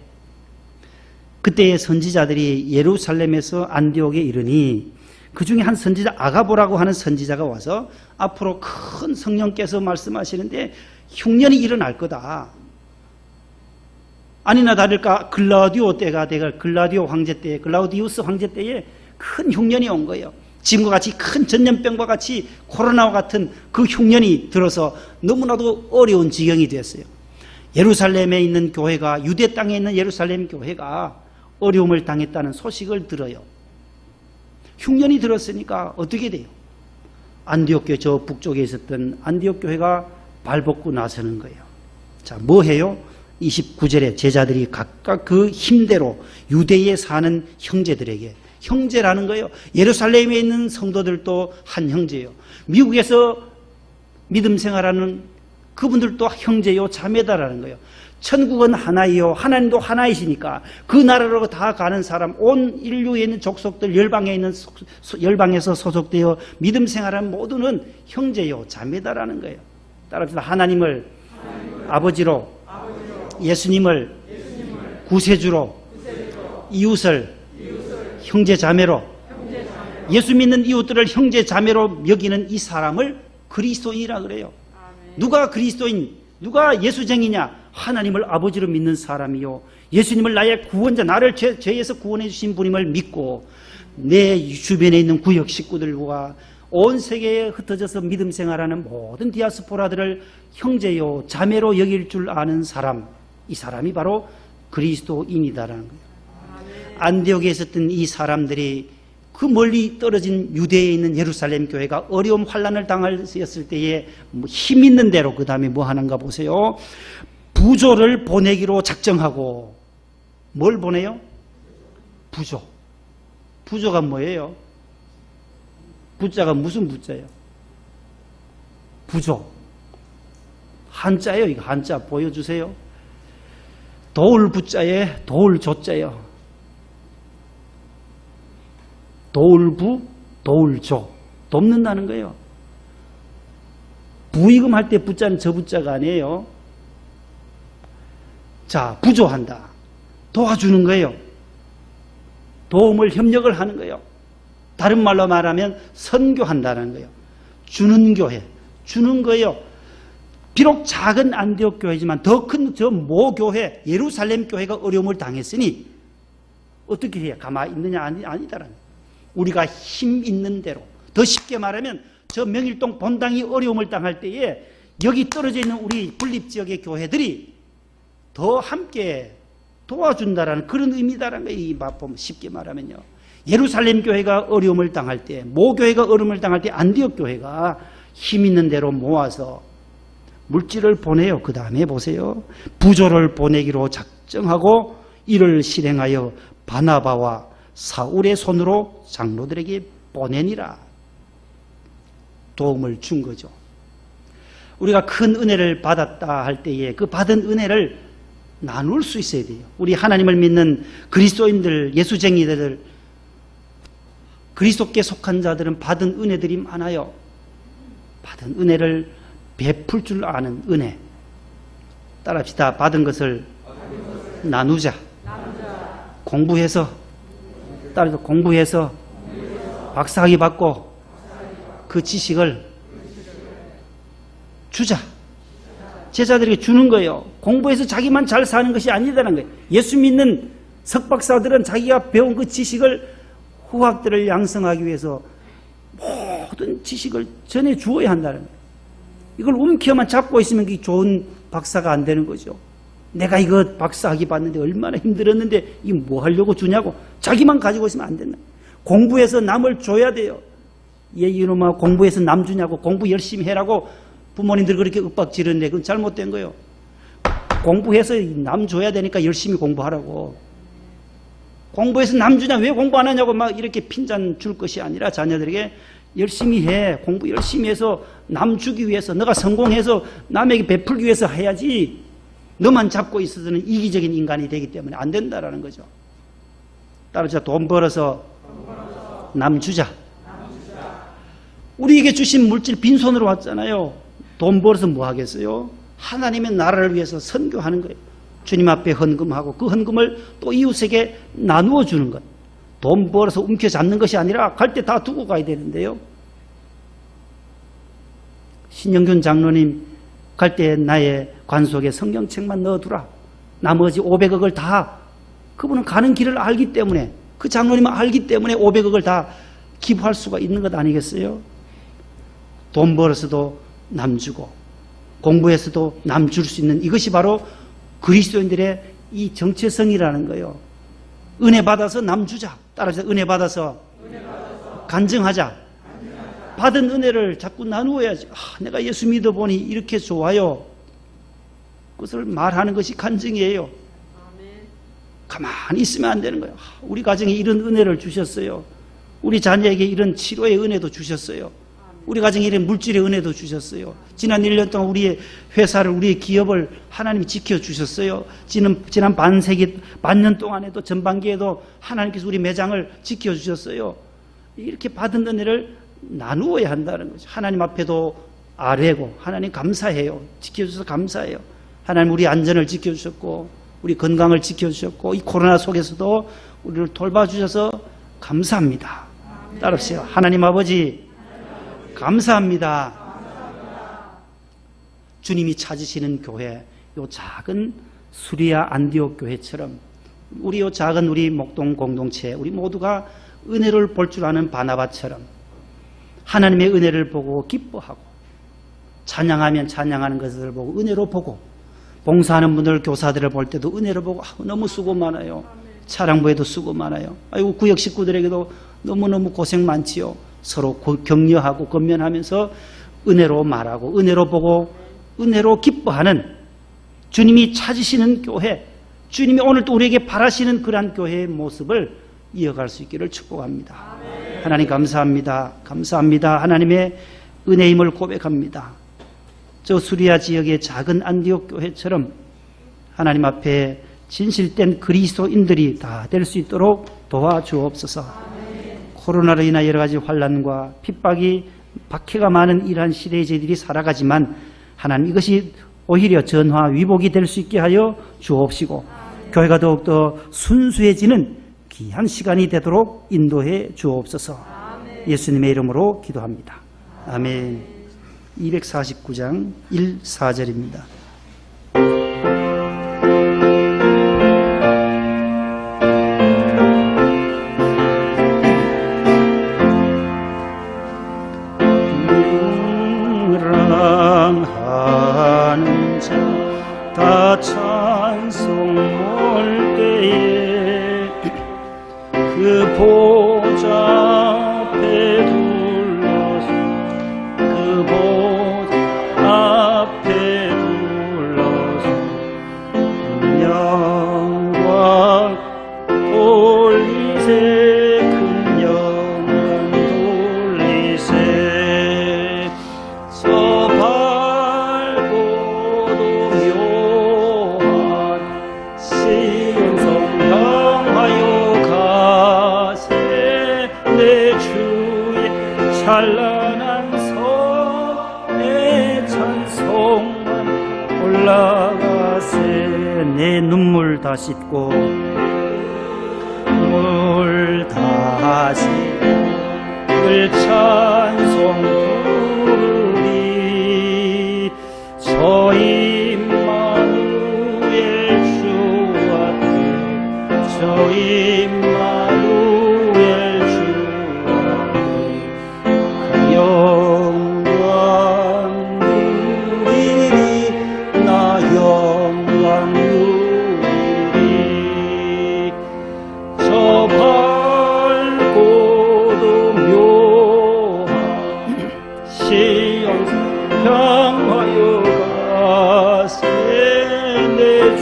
그때의 선지자들이 예루살렘에서 안디옥에 이르니 그 중에 한 선지자 아가보라고 하는 선지자가 와서 앞으로 큰 성령께서 말씀하시는데 흉년이 일어날 거다. 아니나 다를까 글라우디오 때가 내가 글라우디우스 황제 때에 큰 흉년이 온 거예요. 지금과 같이 큰 전염병과 같이 코로나와 같은 그 흉년이 들어서 너무나도 어려운 지경이 됐어요. 예루살렘에 있는 교회가, 유대 땅에 있는 예루살렘 교회가 어려움을 당했다는 소식을 들어요. 흉년이 들었으니까 어떻게 돼요? 안디옥 교회, 저 북쪽에 있었던 안디옥 교회가 발벗고 나서는 거예요. 자, 뭐 해요? 29절에 제자들이 각각 그 힘대로 유대에 사는 형제들에게, 형제라는 거예요. 예루살렘에 있는 성도들도 한 형제예요. 미국에서 믿음 생활하는 그분들도 형제요, 자매다라는 거예요. 천국은 하나이요, 하나님도 하나이시니까 그 나라로 다 가는 사람, 온 인류에 있는 족속들, 열방에서 소속되어 믿음 생활하는 모두는 형제요, 자매다라는 거예요. 따라서 하나님을 아버지로, 예수님을 구세주로, 이웃을 형제 자매로, 예수 믿는 이웃들을 형제 자매로 여기는 이 사람을 그리스도인이라 그래요. 누가 그리스도인, 누가 예수쟁이냐? 하나님을 아버지로 믿는 사람이요, 예수님을 나의 구원자, 나를 죄에서 구원해 주신 분임을 믿고 내 주변에 있는 구역 식구들과 온 세계에 흩어져서 믿음 생활하는 모든 디아스포라들을 형제요, 자매로 여길 줄 아는 사람, 이 사람이 바로 그리스도인이다라는 거예요. 안디옥에 있었던 이 사람들이 그 멀리 떨어진 유대에 있는 예루살렘 교회가 어려움 환난을 당했을 때에 힘 있는 대로 그 다음에 뭐 하는가 보세요. 부조를 보내기로 작정하고. 뭘 보내요? 부조. 부조가 뭐예요? 부자가 무슨 부자예요? 부조. 한자예요. 이거 한자 보여주세요. 도울 부자에 도울 조자예요. 도울부, 도울조. 돕는다는 거예요. 부의금 할 때 부자는 저 부자가 아니에요. 자, 부조한다. 도와주는 거예요. 도움을, 협력을 하는 거예요. 다른 말로 말하면 선교한다는 거예요. 주는 교회, 주는 거예요. 비록 작은 안디옥 교회지만 더 큰 저 모 교회, 예루살렘 교회가 어려움을 당했으니 어떻게 해야 가만히 있느냐? 아니다라는 거예요. 우리가 힘 있는 대로, 더 쉽게 말하면 저 명일동 본당이 어려움을 당할 때에 여기 떨어져 있는 우리 분립지역의 교회들이 더 함께 도와준다라는 그런 의미다라는 거예요. 이 맛보면 쉽게 말하면요. 예루살렘 교회가 어려움을 당할 때, 모 교회가 어려움을 당할 때 안디옥 교회가 힘 있는 대로 모아서 물질을 보내요. 그 다음에 보세요. 부조를 보내기로 작정하고 이를 실행하여 바나바와 사울의 손으로 장로들에게 보내니라. 도움을 준 거죠. 우리가 큰 은혜를 받았다 할 때에 그 받은 은혜를 나눌 수 있어야 돼요. 우리 하나님을 믿는 그리스도인들, 예수쟁이들, 그리스도께 속한 자들은 받은 은혜들이 많아요. 받은 은혜를 베풀 줄 아는 은혜. 따라합시다. 받은 것을 나누자. 공부해서, 따라서 공부해서 박사학위 받고 그 지식을 주자. 제자들에게 주는 거예요. 공부해서 자기만 잘 사는 것이 아니다는 거예요. 예수 믿는 석박사들은 자기가 배운 그 지식을 후학들을 양성하기 위해서 모든 지식을 전해 주어야 한다는 거예요. 이걸 움켜만 잡고 있으면 그게 좋은 박사가 안 되는 거죠. 내가 이거 박사학위 받는데 얼마나 힘들었는데 이거 뭐 하려고 주냐고 자기만 가지고 있으면 안 된다. 공부해서 남을 줘야 돼요. 얘 이놈아 공부해서 남 주냐고 공부 열심히 해라고 부모님들 그렇게 윽박 지르는데 그건 잘못된 거예요. 공부해서 남 줘야 되니까 열심히 공부하라고. 공부해서 남 주냐 왜 공부 안 하냐고 막 이렇게 핀잔 줄 것이 아니라 자녀들에게 열심히 해. 공부 열심히 해서 남 주기 위해서 너가 성공해서 남에게 베풀기 위해서 해야지 너만 잡고 있어서는 이기적인 인간이 되기 때문에 안 된다라는 거죠. 따라서 돈 벌어서 남 주자. 우리에게 주신 물질 빈손으로 왔잖아요. 돈 벌어서 뭐 하겠어요? 하나님의 나라를 위해서 선교하는 거예요. 주님 앞에 헌금하고 그 헌금을 또 이웃에게 나누어 주는 것. 돈 벌어서 움켜잡는 것이 아니라 갈 때 다 두고 가야 되는데요. 신영균 장로님 갈 때 나의 관속에 성경책만 넣어두라. 나머지 500억을 다 그분은 가는 길을 알기 때문에 그 장로님은 알기 때문에 500억을 다 기부할 수가 있는 것 아니겠어요? 돈 벌어서도 남 주고 공부해서도 남 줄 수 있는 이것이 바로 그리스도인들의 이 정체성이라는 거예요. 은혜 받아서 남 주자. 따라서 은혜 받아서 간증하자. 받은 은혜를 자꾸 나누어야지. 내가 예수 믿어보니 이렇게 좋아요. 그것을 말하는 것이 간증이에요. 가만히 있으면 안 되는 거예요. 우리 가정에 이런 은혜를 주셨어요. 우리 자녀에게 이런 치료의 은혜도 주셨어요. 우리 가정에 이런 물질의 은혜도 주셨어요. 지난 1년 동안 우리의 회사를, 우리의 기업을 하나님이 지켜주셨어요. 지난 반년 동안에도 전반기에도 하나님께서 우리 매장을 지켜주셨어요. 이렇게 받은 은혜를 나누어야 한다는 거죠. 하나님 앞에도 아뢰고 하나님 감사해요. 지켜주셔서 감사해요. 하나님 우리 안전을 지켜주셨고 우리 건강을 지켜주셨고 이 코로나 속에서도 우리를 돌봐주셔서 감사합니다. 따라하세요. 하나님 아버지 감사합니다. 주님이 찾으시는 교회, 요 작은 수리아 안디옥 교회처럼 우리 요 작은 우리 목동 공동체 우리 모두가 은혜를 볼 줄 아는 바나바처럼 하나님의 은혜를 보고 기뻐하고 찬양하면 찬양하는 것을 보고 은혜로 보고 봉사하는 분들 교사들을 볼 때도 은혜로 보고 너무 수고 많아요. 차량부에도 수고 많아요. 아이고 구역 식구들에게도 너무너무 고생 많지요. 서로 격려하고 건면하면서 은혜로 말하고 은혜로 보고 은혜로 기뻐하는 주님이 찾으시는 교회, 주님이 오늘도 우리에게 바라시는 그러한 교회의 모습을 이어갈 수 있기를 축복합니다. 하나님 감사합니다. 감사합니다. 하나님의 은혜임을 고백합니다. 저 수리아 지역의 작은 안디옥 교회처럼 하나님 앞에 진실된 그리스도인들이 다 될 수 있도록 도와주옵소서. 코로나로 인한 여러 가지 환난과 핍박이 박해가 많은 이러한 시대에 저희들이 살아가지만 하나님 이것이 오히려 전화 위복이 될 수 있게 하여 주옵시고 교회가 더욱더 순수해지는 귀한 시간이 되도록 인도해 주옵소서. 예수님의 이름으로 기도합니다. 아멘. 249장 1, 4절입니다. 하는 자 다 찬송 올 때에 그 보좌 앞에 둘러서 그 보좌 앞에 둘러서 영광 돌리세 큰 영광 돌리세 저 밝고도 묘한 시온성 향하여 가세 내 주의 찬란한 성의 찬송만 올라가세 내 눈물 다 씻고 물 다 씻고 늘 찬송 부르리 저 임마누엘 주 앞에 저 임마누엘 주 앞에 그 영광 누리리 나 영광 누리리 저 밝고도 묘한 시온산 향하여 가세 내 주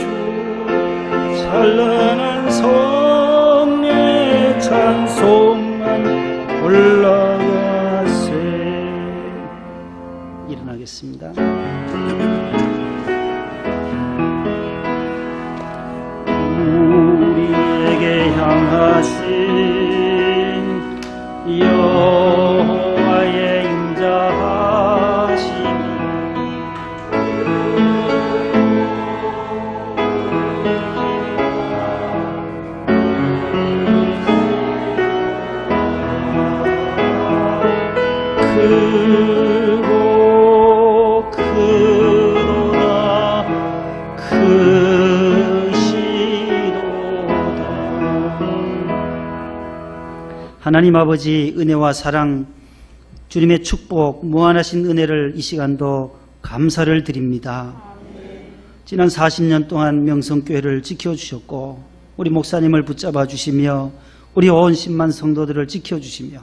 찬란한 성의 찬송만 올라가세. 일어나겠습니다. 우리에게 향하신 여호와의 인자하심이 크고 크도다 크시도다. 하나님 아버지 은혜와 사랑 주님의 축복 무한하신 은혜를 이 시간도 감사를 드립니다. 지난 40년 동안 명성교회를 지켜주셨고 우리 목사님을 붙잡아 주시며 우리 온 10만 성도들을 지켜주시며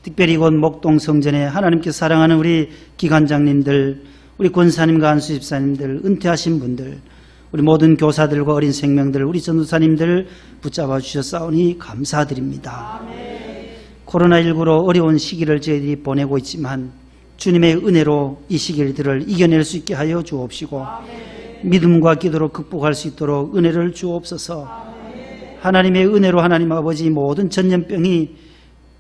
특별히 이곳 목동성전에 하나님께 사랑하는 우리 기관장님들, 우리 권사님과 안수집사님들, 은퇴하신 분들, 우리 모든 교사들과 어린 생명들, 우리 전도사님들 붙잡아 주셨사오니 감사드립니다. 코로나19로 어려운 시기를 저희들이 보내고 있지만 주님의 은혜로 이 시기들을 이겨낼 수 있게 하여 주옵시고 믿음과 기도로 극복할 수 있도록 은혜를 주옵소서. 하나님의 은혜로 하나님 아버지 모든 전염병이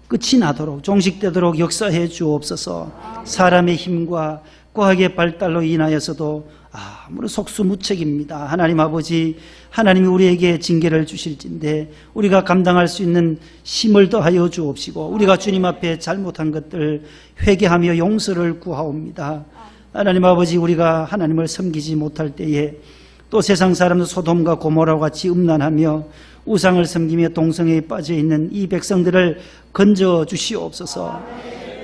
끝이 나도록 종식되도록 역사해 주옵소서. 사람의 힘과 과학의 발달로 인하여서도 아무런 속수무책입니다. 하나님 아버지, 하나님이 우리에게 징계를 주실진데 우리가 감당할 수 있는 힘을 더하여 주옵시고 우리가 주님 앞에 잘못한 것들 회개하며 용서를 구하옵니다. 하나님 아버지, 우리가 하나님을 섬기지 못할 때에 또 세상 사람들 소돔과 고모라와 같이 음란하며 우상을 섬기며 동성애에 빠져있는 이 백성들을 건져 주시옵소서.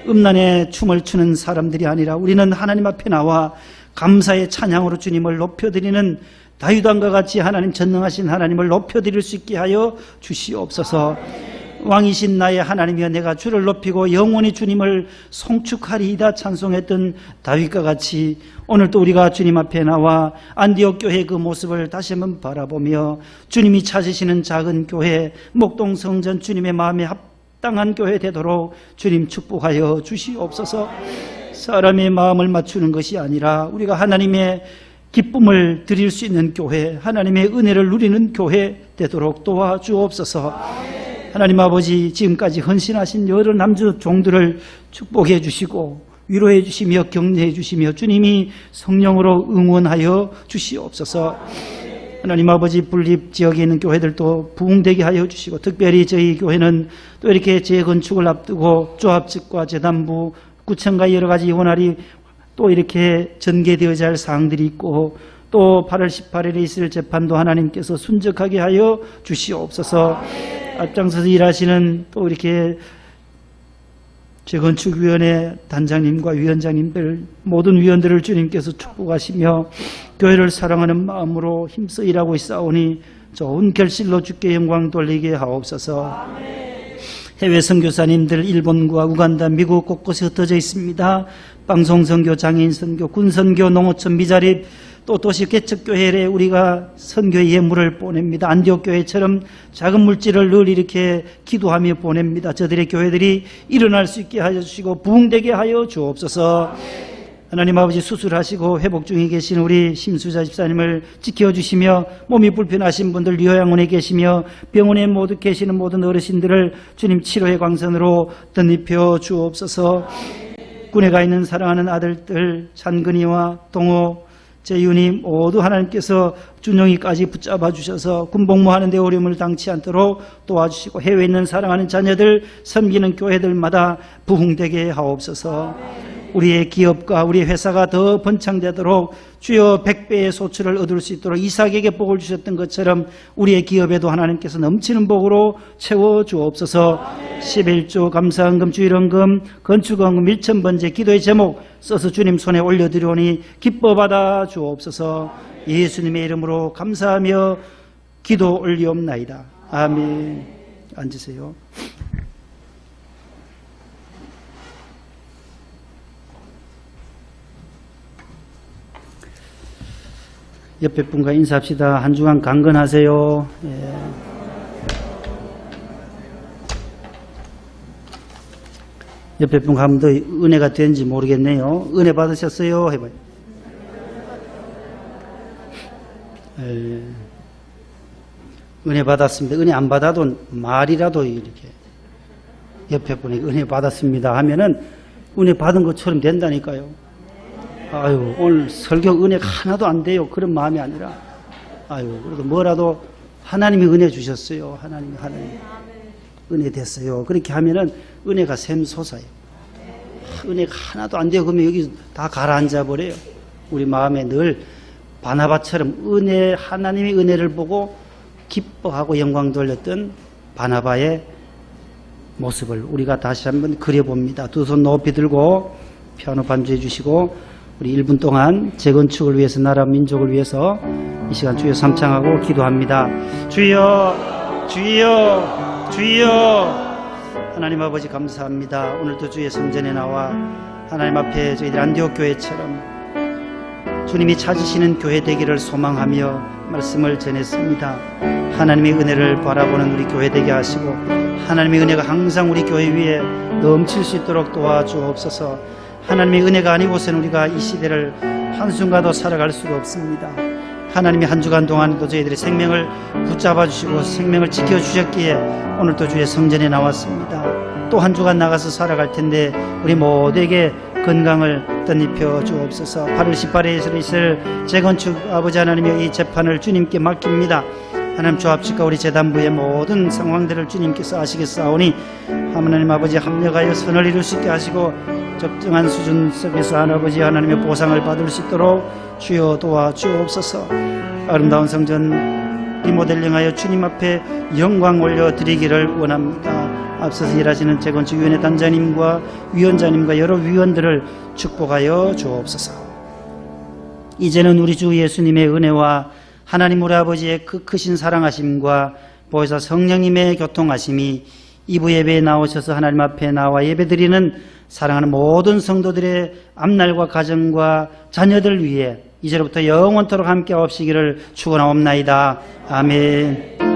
음란의 춤을 추는 사람들이 아니라 우리는 하나님 앞에 나와 감사의 찬양으로 주님을 높여드리는 다윗왕과 같이 하나님 전능하신 하나님을 높여드릴 수 있게 하여 주시옵소서. 왕이신 나의 하나님이여 내가 주를 높이고 영원히 주님을 송축하리이다 찬송했던 다윗과 같이 오늘도 우리가 주님 앞에 나와 안디옥 교회의 그 모습을 다시 한번 바라보며 주님이 찾으시는 작은 교회 목동성전 주님의 마음에 합당한 교회 되도록 주님 축복하여 주시옵소서. 사람의 마음을 맞추는 것이 아니라 우리가 하나님의 기쁨을 드릴 수 있는 교회, 하나님의 은혜를 누리는 교회 되도록 도와주옵소서. 하나님 아버지, 지금까지 헌신하신 여러 남주 종들을 축복해 주시고 위로해 주시며 격려해 주시며 주님이 성령으로 응원하여 주시옵소서. 하나님 아버지, 분립 지역에 있는 교회들도 부흥되게 하여 주시고, 특별히 저희 교회는 또 이렇게 재건축을 앞두고 조합 측과 재단부, 구청과 여러 가지 원활히 또 이렇게 전개되어야 할 사항들이 있고, 또 8월 18일에 있을 재판도 하나님께서 순적하게 하여 주시옵소서. 앞장서서 일하시는 또 이렇게 재건축위원회 단장님과 위원장님들, 모든 위원들을 주님께서 축복하시며 교회를 사랑하는 마음으로 힘써 일하고 있사오니 좋은 결실로 주께 영광 돌리게 하옵소서. 해외 선교사님들 일본과 우간다, 미국 곳곳에 흩어져 있습니다. 방송선교, 장애인선교, 군선교, 농어촌, 미자립, 또 도시 개척교회에 우리가 선교의 예물을 보냅니다. 안디옥 교회처럼 작은 물질을 늘 이렇게 기도하며 보냅니다. 저들의 교회들이 일어날 수 있게 하여 주시고 부흥되게 하여 주옵소서. 하나님 아버지, 수술하시고 회복 중에 계신 우리 심수자 집사님을 지켜주시며 몸이 불편하신 분들 요양원에 계시며 병원에 모두 계시는 모든 어르신들을 주님 치료의 광선으로 덧입혀 주옵소서. 군에 가 있는 사랑하는 아들들 찬근이와 동호, 재윤이 모두 하나님께서 준영이까지 붙잡아 주셔서 군복무하는 데 어려움을 당치 않도록 도와주시고, 해외에 있는 사랑하는 자녀들, 섬기는 교회들마다 부흥되게 하옵소서. 우리의 기업과 우리의 회사가 더 번창되도록 주여 100배의 소출을 얻을 수 있도록 이삭에게 복을 주셨던 것처럼 우리의 기업에도 하나님께서 넘치는 복으로 채워주옵소서. 11조 감사헌금, 주일헌금, 건축헌금 1,000번째 기도의 제목 써서 주님 손에 올려드리오니 기뻐 받아 주옵소서. 예수님의 이름으로 감사하며 기도 올리옵나이다. 아멘. 앉으세요. 옆에 분과 인사합시다. 한 주간 강건하세요. 예. 옆에 분 가면 더 은혜가 되는지 모르겠네요. 은혜 받으셨어요? 해봐요. 예. 은혜 받았습니다. 은혜 안 받아도 말이라도 이렇게 옆에 분이 은혜 받았습니다 하면은 은혜 받은 것처럼 된다니까요. 아유, 오늘 설교 은혜가 하나도 안 돼요. 그런 마음이 아니라, 아유, 그래도 뭐라도 하나님이 은혜 주셨어요. 하나님 은혜 됐어요. 그렇게 하면은 은혜가 샘솟아요. 은혜가 하나도 안 돼요. 그러면 여기 다 가라앉아 버려요. 우리 마음에 늘 바나바처럼 하나님의 은혜를 보고 기뻐하고 영광 돌렸던 바나바의 모습을 우리가 다시 한번 그려봅니다. 두 손 높이 들고 피아노 반주해 주시고, 우리 1분 동안 재건축을 위해서, 나라 민족을 위해서 이 시간 주여 삼창하고 기도합니다. 주여, 주여, 주여. 하나님 아버지 감사합니다. 오늘도 주의 성전에 나와 하나님 앞에 저희들 안디옥 교회처럼 주님이 찾으시는 교회 되기를 소망하며 말씀을 전했습니다. 하나님의 은혜를 바라보는 우리 교회 되게 하시고, 하나님의 은혜가 항상 우리 교회 위에 넘칠 수 있도록 도와주옵소서. 하나님의 은혜가 아니고서는 우리가 이 시대를 한순간도 살아갈 수가 없습니다. 하나님이 한 주간 동안도 저희들의 생명을 붙잡아 주시고 생명을 지켜주셨기에 오늘도 주의 성전에 나왔습니다. 또 한 주간 나가서 살아갈 텐데 우리 모두에게 건강을 덧입혀 주옵소서. 8월 18일에 있을 재건축 아버지 하나님의 이 재판을 주님께 맡깁니다. 하나님 조합측과 우리 재단부의 모든 상황들을 주님께서 아시겠사오니 하나님 아버지 합력하여 선을 이룰 수 있게 하시고 적정한 수준 속에서 하나님 하나님의 보상을 받을 수 있도록 주여 도와주옵소서. 아름다운 성전 리모델링하여 주님 앞에 영광 올려드리기를 원합니다. 앞서서 일하시는 재건축위원회 단장님과 위원장님과 여러 위원들을 축복하여 주옵소서. 이제는 우리 주 예수님의 은혜와 하나님 우리 아버지의 그 크신 사랑하심과 보혜사 성령님의 교통하심이 2부 예배에 나오셔서 하나님 앞에 나와 예배드리는 사랑하는 모든 성도들의 앞날과 가정과 자녀들 위해 이제로부터 영원토록 함께 하옵시기를 축원하옵나이다. 아멘.